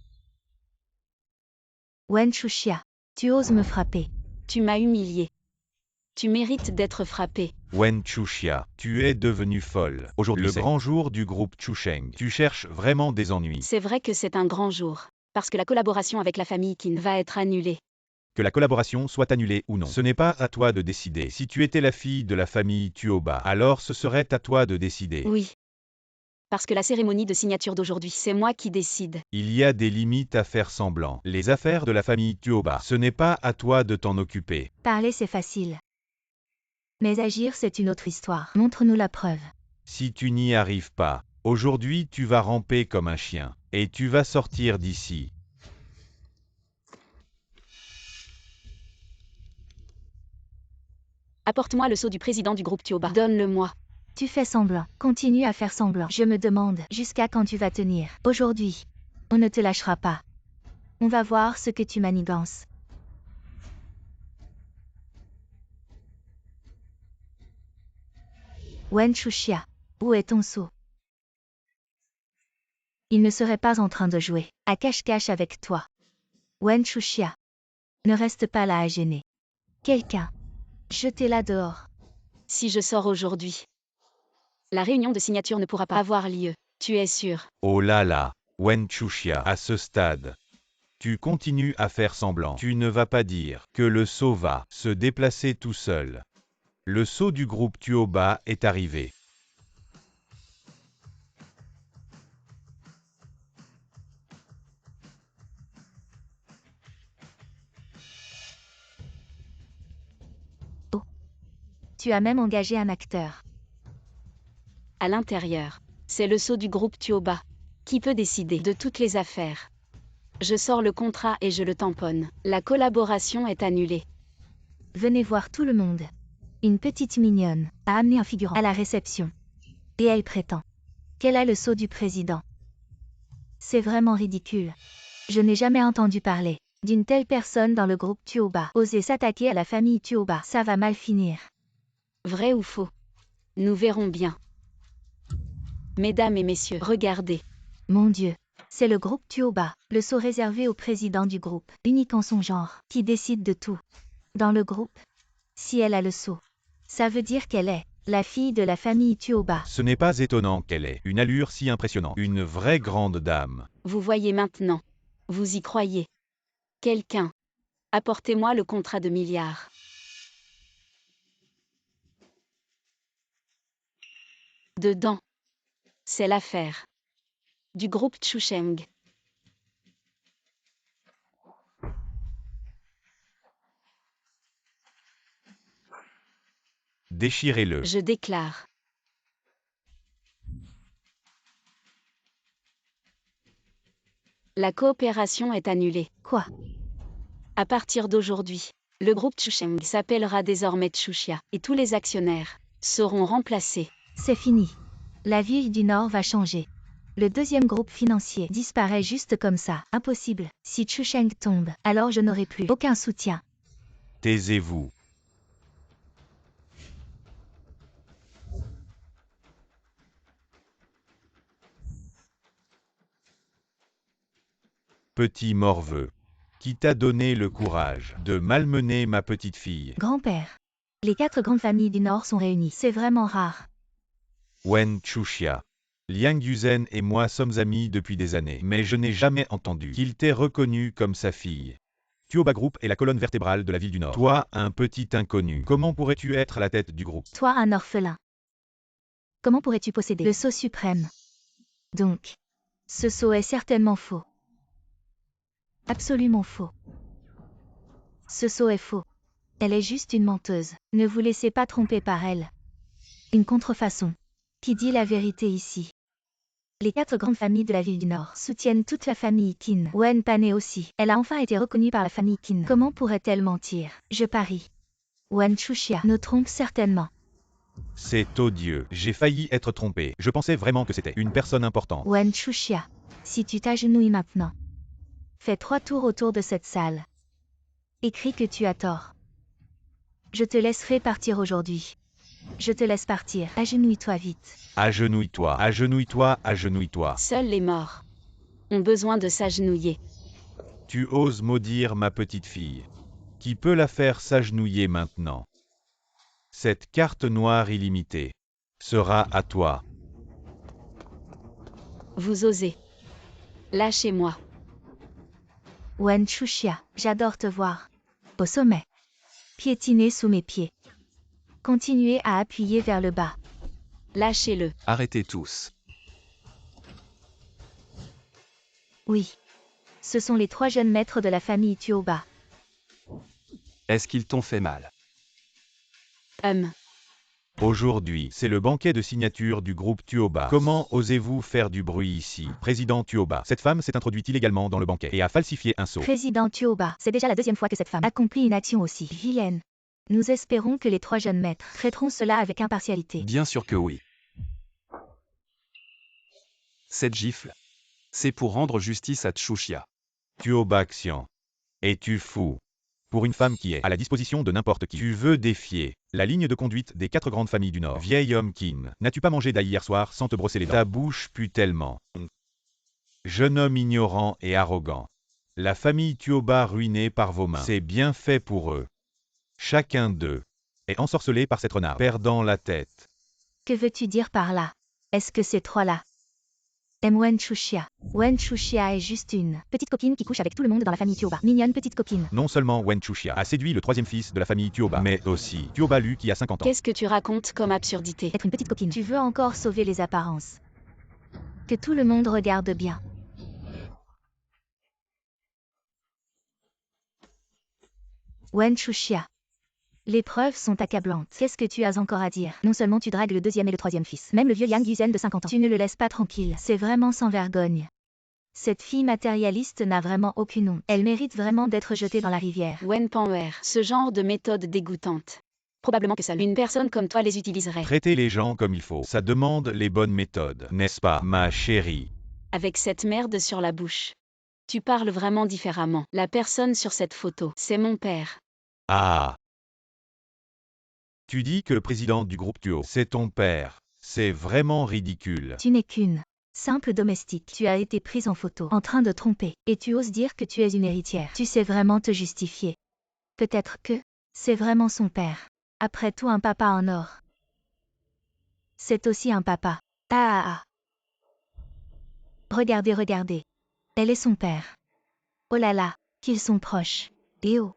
C: Wen Chuxia, tu oses me frapper.
D: Tu m'as humilié. Tu mérites d'être frappé.
A: Wen Chuxia, tu es devenue folle. Aujourd'hui, le grand jour du groupe Chusheng. Tu cherches vraiment des ennuis.
D: C'est vrai que c'est un grand jour. Parce que la collaboration avec la famille Qin va être annulée.
A: Que la collaboration soit annulée ou non, ce n'est pas à toi de décider. Si tu étais la fille de la famille Tuoba, alors ce serait à toi de décider.
D: Oui. Parce que la cérémonie de signature d'aujourd'hui, c'est moi qui décide.
A: Il y a des limites à faire semblant. Les affaires de la famille Tuoba, ce n'est pas à toi de t'en occuper.
C: Parler c'est facile. Mais agir c'est une autre histoire. Montre-nous la preuve.
A: Si tu n'y arrives pas, aujourd'hui tu vas ramper comme un chien. Et tu vas sortir d'ici.
D: Apporte-moi le sceau du président du groupe Tuoba. Donne-le-moi.
C: Tu fais semblant. Continue à faire semblant. Je me demande jusqu'à quand tu vas tenir. Aujourd'hui, on ne te lâchera pas. On va voir ce que tu manigances. Wen Chuxia, où est ton sceau? Il ne serait pas en train de jouer à cache-cache avec toi. Wen Chuxia, ne reste pas là à gêner. Quelqu'un, jetez-la dehors.
D: Si je sors aujourd'hui, la réunion de signature ne pourra pas avoir lieu. Tu es sûr?
A: Oh là là, Wen Chuxia, à ce stade, tu continues à faire semblant. Tu ne vas pas dire que le sceau va se déplacer tout seul. Le sceau du groupe Tuoba est arrivé.
C: Tu as même engagé un acteur.
D: À l'intérieur, c'est le sceau du groupe Tuoba. Qui peut décider de toutes les affaires? Je sors le contrat et je le tamponne. La collaboration est annulée.
C: Venez voir tout le monde. Une petite mignonne a amené un figurant à la réception. Et elle prétend qu'elle a le sceau du président. C'est vraiment ridicule. Je n'ai jamais entendu parler d'une telle personne dans le groupe Tuoba. Oser s'attaquer à la famille Tuoba, ça va mal finir.
D: Vrai ou faux? Nous verrons bien. Mesdames et messieurs, regardez.
C: Mon Dieu, c'est le groupe Tuoba, le sceau réservé au président du groupe, unique en son genre, qui décide de tout. Dans le groupe, si elle a le sceau, ça veut dire qu'elle est la fille de la famille Tuoba.
A: Ce n'est pas étonnant qu'elle ait une allure si impressionnante. Une vraie grande dame.
D: Vous voyez maintenant. Vous y croyez. Quelqu'un. Apportez-moi le contrat de milliards. Dedans. C'est l'affaire du groupe Chusheng.
A: Déchirez-le.
D: Je déclare. La coopération est annulée.
C: Quoi?
D: À partir d'aujourd'hui, le groupe Chusheng s'appellera désormais Chuxia et tous les actionnaires seront remplacés.
C: C'est fini. La ville du Nord va changer. Le deuxième groupe financier disparaît juste comme ça. Impossible. Si Chusheng tombe, alors je n'aurai plus aucun soutien.
A: Taisez-vous. Petit morveux. Qui t'a donné le courage de malmener ma petite fille?
C: Grand-père. Les 4 grandes familles du Nord sont réunies. C'est vraiment rare.
A: Wen Chuxia. Liang Yuzen et moi sommes amis depuis des années, mais je n'ai jamais entendu qu'il t'ait reconnu comme sa fille. Tuoba Group est la colonne vertébrale de la ville du Nord. Toi, un petit inconnu, comment pourrais-tu être à la tête du groupe?
C: Toi, un orphelin. Comment pourrais-tu posséder le sceau suprême? Donc, ce sceau est certainement faux. Absolument faux. Ce sceau est faux. Elle est juste une menteuse. Ne vous laissez pas tromper par elle. Une contrefaçon. Qui dit la vérité ici? Les 4 grandes familles de la ville du Nord soutiennent toute la famille Qin. Wen Pane aussi. Elle a enfin été reconnue par la famille Qin. Comment pourrait-elle mentir? Je parie. Wen Chuxia nous trompe certainement.
A: C'est odieux. J'ai failli être trompé. Je pensais vraiment que c'était une personne importante.
C: Wen Chuxia, si tu t'agenouilles maintenant, fais 3 tours autour de cette salle. Écris que tu as tort. Je te laisserai partir aujourd'hui. Je te laisse partir. Agenouille-toi vite.
A: Agenouille-toi, agenouille-toi, agenouille-toi.
D: Seuls les morts ont besoin de s'agenouiller.
A: Tu oses maudire ma petite fille. Qui peut la faire s'agenouiller maintenant? Cette carte noire illimitée sera à toi.
D: Vous osez. Lâchez-moi.
C: Wen Chuxia, j'adore te voir. Au sommet. Piétiner sous mes pieds. Continuez à appuyer vers le bas.
D: Lâchez-le.
B: Arrêtez tous.
C: Oui. Ce sont les 3 jeunes maîtres de la famille Tuoba.
B: Est-ce qu'ils t'ont fait mal?
A: Aujourd'hui, c'est le banquet de signature du groupe Tuoba. Comment osez-vous faire du bruit ici? Président Tuoba. Cette femme s'est introduite illégalement dans le banquet et a falsifié un sceau.
C: Président Tuoba, c'est déjà la 2e fois que cette femme accomplit une action aussi vilaine. Nous espérons que les 3 jeunes maîtres traiteront cela avec impartialité.
B: Bien sûr que oui. Cette gifle, c'est pour rendre justice à Tchuxia.
A: Tuoba Action. Es-tu fou? Pour une femme qui est à la disposition de n'importe qui, tu veux défier la ligne de conduite des 4 grandes familles du Nord. Vieil homme Kim, n'as-tu pas mangé d'ail hier soir sans te brosser les dents? Ta bouche pue tellement. Jeune homme ignorant et arrogant. La famille Tuoba ruinée par vos mains. C'est bien fait pour eux. Chacun d'eux est ensorcelé par cette renarde, perdant la tête.
C: Que veux-tu dire par là? Est-ce que ces 3-là aiment Wen Chuxia? Wen Chuxia est juste une petite copine qui couche avec tout le monde dans la famille Tuoba. Mignonne petite copine.
A: Non seulement Wen Chuxia a séduit le 3e fils de la famille Tuoba, mais aussi Tuoba Lu qui a 50 ans.
D: Qu'est-ce que tu racontes comme absurdité?
C: Être une petite copine. Tu veux encore sauver les apparences. Que tout le monde regarde bien. Wen Chuxia. Les preuves sont accablantes. Qu'est-ce que tu as encore à dire? Non seulement tu dragues le 2e et le 3e fils, même le vieux Yang Yuzen de 50 ans. Tu ne le laisses pas tranquille. C'est vraiment sans vergogne. Cette fille matérialiste n'a vraiment aucune honte. Elle mérite vraiment d'être jetée dans la rivière.
D: Wen Panwer, ce genre de méthode dégoûtante. Probablement que seule une personne comme toi les utiliserait.
A: Traiter les gens comme il faut, ça demande les bonnes méthodes, n'est-ce pas, ma chérie?
D: Avec cette merde sur la bouche. Tu parles vraiment différemment. La personne sur cette photo, c'est mon père.
A: Ah. Tu dis que le président du groupe Tuo, c'est ton père. C'est vraiment ridicule.
C: Tu n'es qu'une simple domestique. Tu as été prise en photo, en train de tromper, et tu oses dire que tu es une héritière. Tu sais vraiment te justifier. Peut-être que c'est vraiment son père. Après tout, un papa en or. C'est aussi un papa. Ah. Regardez, regardez. Elle est son père. Oh là là, qu'ils sont proches. Et oh.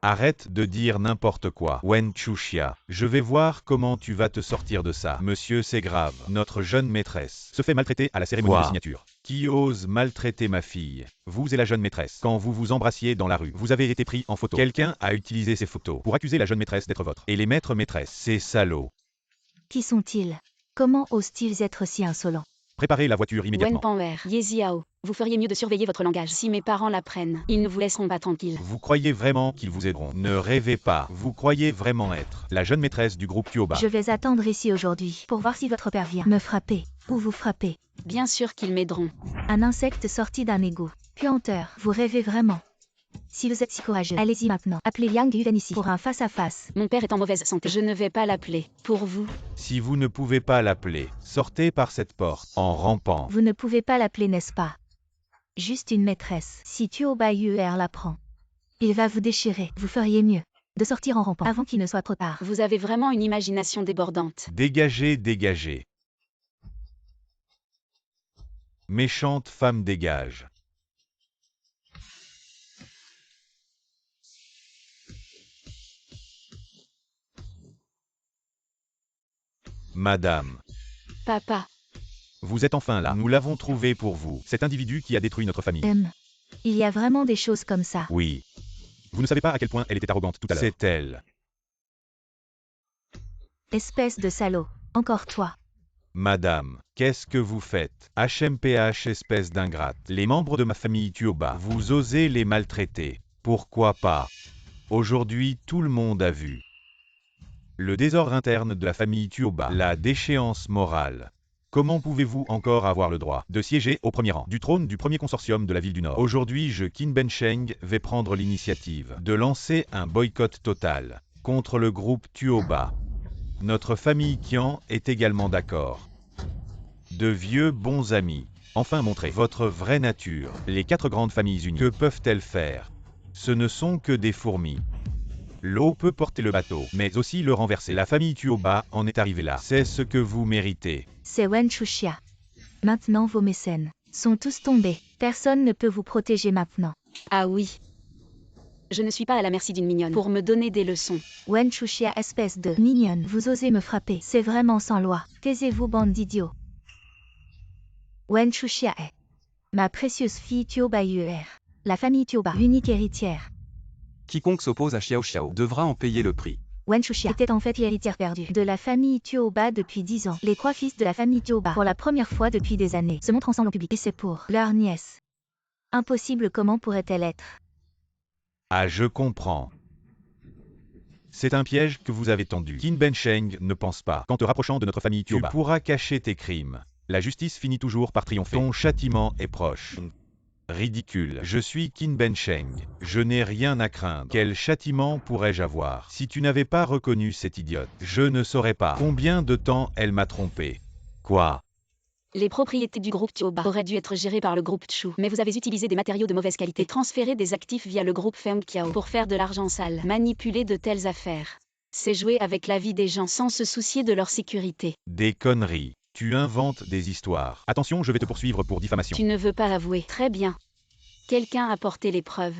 A: Arrête de dire n'importe quoi. Wen Chuxia, je vais voir comment tu vas te sortir de ça. Monsieur, c'est grave. Notre jeune maîtresse se fait maltraiter à la cérémonie de signature. Qui ose maltraiter ma fille? Vous et la jeune maîtresse. Quand vous vous embrassiez dans la rue, vous avez été pris en photo. Quelqu'un a utilisé ces photos pour accuser la jeune maîtresse d'être votre. Et les maîtres maîtresses, ces salauds.
C: Qui sont-ils? Comment osent-ils être si insolents?
A: Préparez la voiture immédiatement.
D: Wen Panwer, Yeziao, vous feriez mieux de surveiller votre langage. Si mes parents l'apprennent, ils ne vous laisseront pas tranquille.
A: Vous croyez vraiment qu'ils vous aideront? Ne rêvez pas. Vous croyez vraiment être la jeune maîtresse du groupe Tuoba.
C: Je vais attendre ici aujourd'hui pour voir si votre père vient me frapper ou vous frapper.
D: Bien sûr qu'ils m'aideront.
C: Un insecte sorti d'un égout. Puanteur, vous rêvez vraiment? Si vous êtes si courageux, allez-y maintenant. Appelez Yang Yuven ici pour un face-à-face.
D: Mon père est en mauvaise santé. Je ne vais pas l'appeler. Pour vous.
A: Si vous ne pouvez pas l'appeler, sortez par cette porte, en rampant.
C: Vous ne pouvez pas l'appeler, n'est-ce pas? Juste une maîtresse. Si Tuoba Yuer l'apprend, il va vous déchirer. Vous feriez mieux de sortir en rampant avant qu'il ne soit trop tard.
D: Vous avez vraiment une imagination débordante.
A: Dégagez, dégagez. Méchante femme, dégage. Madame.
D: Papa.
A: Vous êtes enfin là. Nous l'avons trouvé pour vous. Cet individu qui a détruit notre famille.
C: Il y a vraiment des choses comme ça.
A: Oui. Vous ne savez pas à quel point elle était arrogante tout à l'heure. C'est elle.
C: Espèce de salaud. Encore toi.
A: Madame, qu'est-ce que vous faites? HMPH, espèce d'ingrate. Les membres de ma famille Tuoba, vous osez les maltraiter. Pourquoi pas? Aujourd'hui, tout le monde a vu le désordre interne de la famille Tuoba, la déchéance morale. Comment pouvez-vous encore avoir le droit de siéger au premier rang du trône du premier consortium de la ville du Nord? Aujourd'hui, je, Qin Bensheng, vais prendre l'initiative de lancer un boycott total contre le groupe Tuoba. Notre famille Qian est également d'accord. De vieux bons amis. Enfin montrez votre vraie nature. Les 4 grandes familles unies. Que peuvent-elles faire? Ce ne sont que des fourmis. L'eau peut porter le bateau, mais aussi le renverser. La famille Tuoba en est arrivée là. C'est ce que vous méritez.
C: C'est Wen Chuxia. Maintenant vos mécènes sont tous tombés. Personne ne peut vous protéger maintenant.
D: Ah oui. Je ne suis pas à la merci d'une mignonne pour me donner des leçons.
C: Wen Chuxia, espèce de mignonne, vous osez me frapper. C'est vraiment sans loi. Taisez-vous, bande d'idiots. Wen Chuxia est ma précieuse fille Tuoba Yuer. La famille Tuoba, l'unique héritière.
B: Quiconque s'oppose à Xiao Xiao devra en payer le prix.
C: Wen Chuxia était en fait l'héritière perdue de la famille Tuoba depuis 10 ans. Les 3 fils de la famille Tuoba, pour la première fois depuis des années, se montrent ensemble en public. Et c'est pour leur nièce. Impossible, comment pourrait-elle être?
A: Ah, je comprends. C'est un piège que vous avez tendu. Qin Bensheng ne pense pas qu'en te rapprochant de notre famille Tuoba, tu pourras cacher tes crimes. La justice finit toujours par triompher. Ton châtiment est proche. Ridicule. Je suis Qin Bensheng. Je n'ai rien à craindre. Quel châtiment pourrais-je avoir? Si tu n'avais pas reconnu cette idiote, je ne saurais pas combien de temps elle m'a trompé. Quoi?
D: Les propriétés du groupe Tuoba auraient dû être gérées par le groupe Chu, mais vous avez utilisé des matériaux de mauvaise qualité et transféré des actifs via le groupe Feng Qiao pour faire de l'argent sale. Manipuler de telles affaires, c'est jouer avec la vie des gens sans se soucier de leur sécurité.
A: Des conneries. Tu inventes des histoires. Attention, je vais te poursuivre pour diffamation.
D: Tu ne veux pas avouer. Très bien. Quelqu'un a porté les preuves.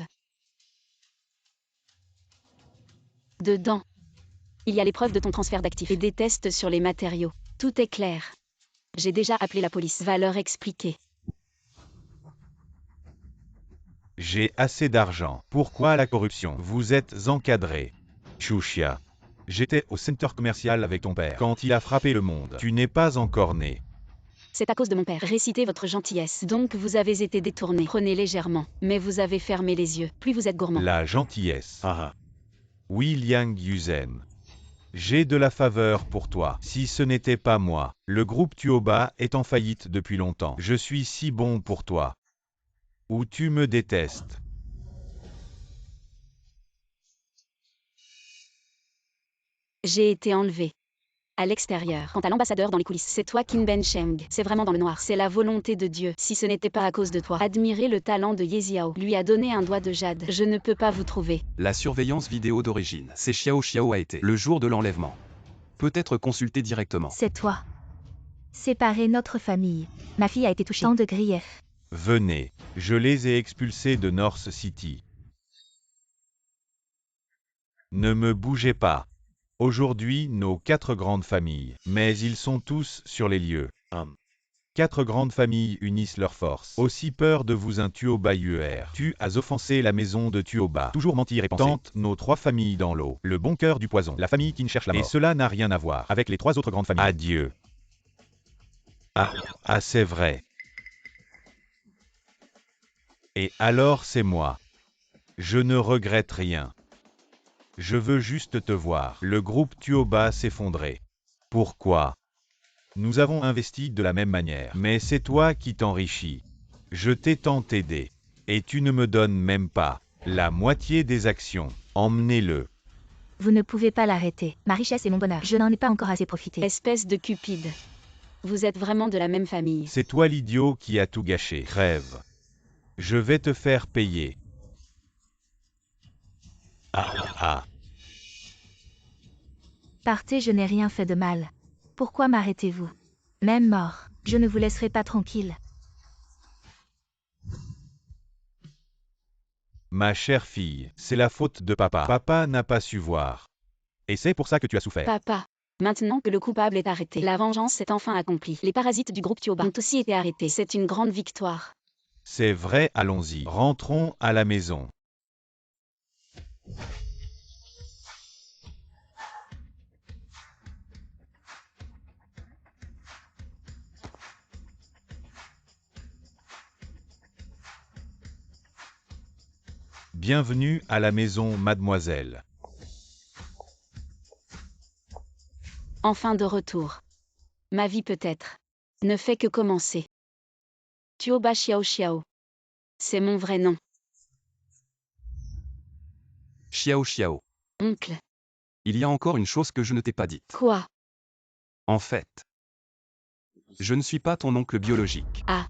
D: Dedans, il y a les preuves de ton transfert d'actifs et des tests sur les matériaux. Tout est clair. J'ai déjà appelé la police. Va leur expliquer.
A: J'ai assez d'argent. Pourquoi la corruption? Vous êtes encadré. Chuxia. J'étais au centre commercial avec ton père quand il a frappé le monde. Tu n'es pas encore né.
D: C'est à cause de mon père. Récitez votre gentillesse. Donc vous avez été détourné. Prenez légèrement, mais vous avez fermé les yeux. Plus vous êtes gourmand.
A: La gentillesse. Oui, Liang Yuzen. J'ai de la faveur pour toi. Si ce n'était pas moi, le groupe Tuoba est en faillite depuis longtemps. Je suis si bon pour toi. Ou tu me détestes.
D: J'ai été enlevé. À l'extérieur. Quant à l'ambassadeur dans les coulisses, c'est toi Qin Bensheng. C'est vraiment dans le noir. C'est la volonté de Dieu. Si ce n'était pas à cause de toi. Admirez le talent de Yeziao. Lui a donné un doigt de jade. Je ne peux pas vous trouver.
B: La surveillance vidéo d'origine, c'est Xiao Xiao a été le jour de l'enlèvement. Peut être consulté directement.
C: C'est toi. Séparer notre famille. Ma fille a été touchée. Tant de griefs.
A: Venez, je les ai expulsés de North City. Ne me bougez pas. Aujourd'hui, nos 4 grandes familles, mais ils sont tous sur les lieux. 4 grandes familles unissent leurs forces. Aussi peur de vous un Tuoba Yuer. Tu as offensé la maison de Tuoba. Toujours mentir et penser. Tente nos 3 familles dans l'eau. Le bon cœur du poison. La famille qui ne cherche la mort. Et cela n'a rien à voir avec les 3 autres grandes familles. Adieu. Ah, c'est vrai. Et alors c'est moi. Je ne regrette rien. Je veux juste te voir. Le groupe Tuoba s'effondrer. Pourquoi? Nous avons investi de la même manière, mais c'est toi qui t'enrichis. Je t'ai tant aidé. Et tu ne me donnes même pas la moitié des actions. Emmenez-le.
C: Vous ne pouvez pas l'arrêter. Ma richesse et mon bonheur. Je n'en ai pas encore assez profité.
D: Espèce de cupide. Vous êtes vraiment de la même famille.
A: C'est toi l'idiot qui a tout gâché. Crève. Je vais te faire payer.
C: Partez, je n'ai rien fait de mal. Pourquoi m'arrêtez-vous? Même mort, je ne vous laisserai pas tranquille.
A: Ma chère fille, c'est la faute de papa. Papa n'a pas su voir. Et c'est pour ça que tu as souffert.
D: Papa. Maintenant que le coupable est arrêté, la vengeance est enfin accomplie. Les parasites du groupe Tuoba ont aussi été arrêtés. C'est une grande victoire.
A: C'est vrai, allons-y. Rentrons à la maison. Bienvenue à la maison, mademoiselle.
D: Enfin de retour. Ma vie peut-être ne fait que commencer. Tuoba Xiao Xiao. C'est mon vrai nom.
B: Xiao Xiao.
D: Oncle.
B: Il y a encore une chose que je ne t'ai pas dite.
D: Quoi?
B: En fait, je ne suis pas ton oncle biologique.
D: Ah,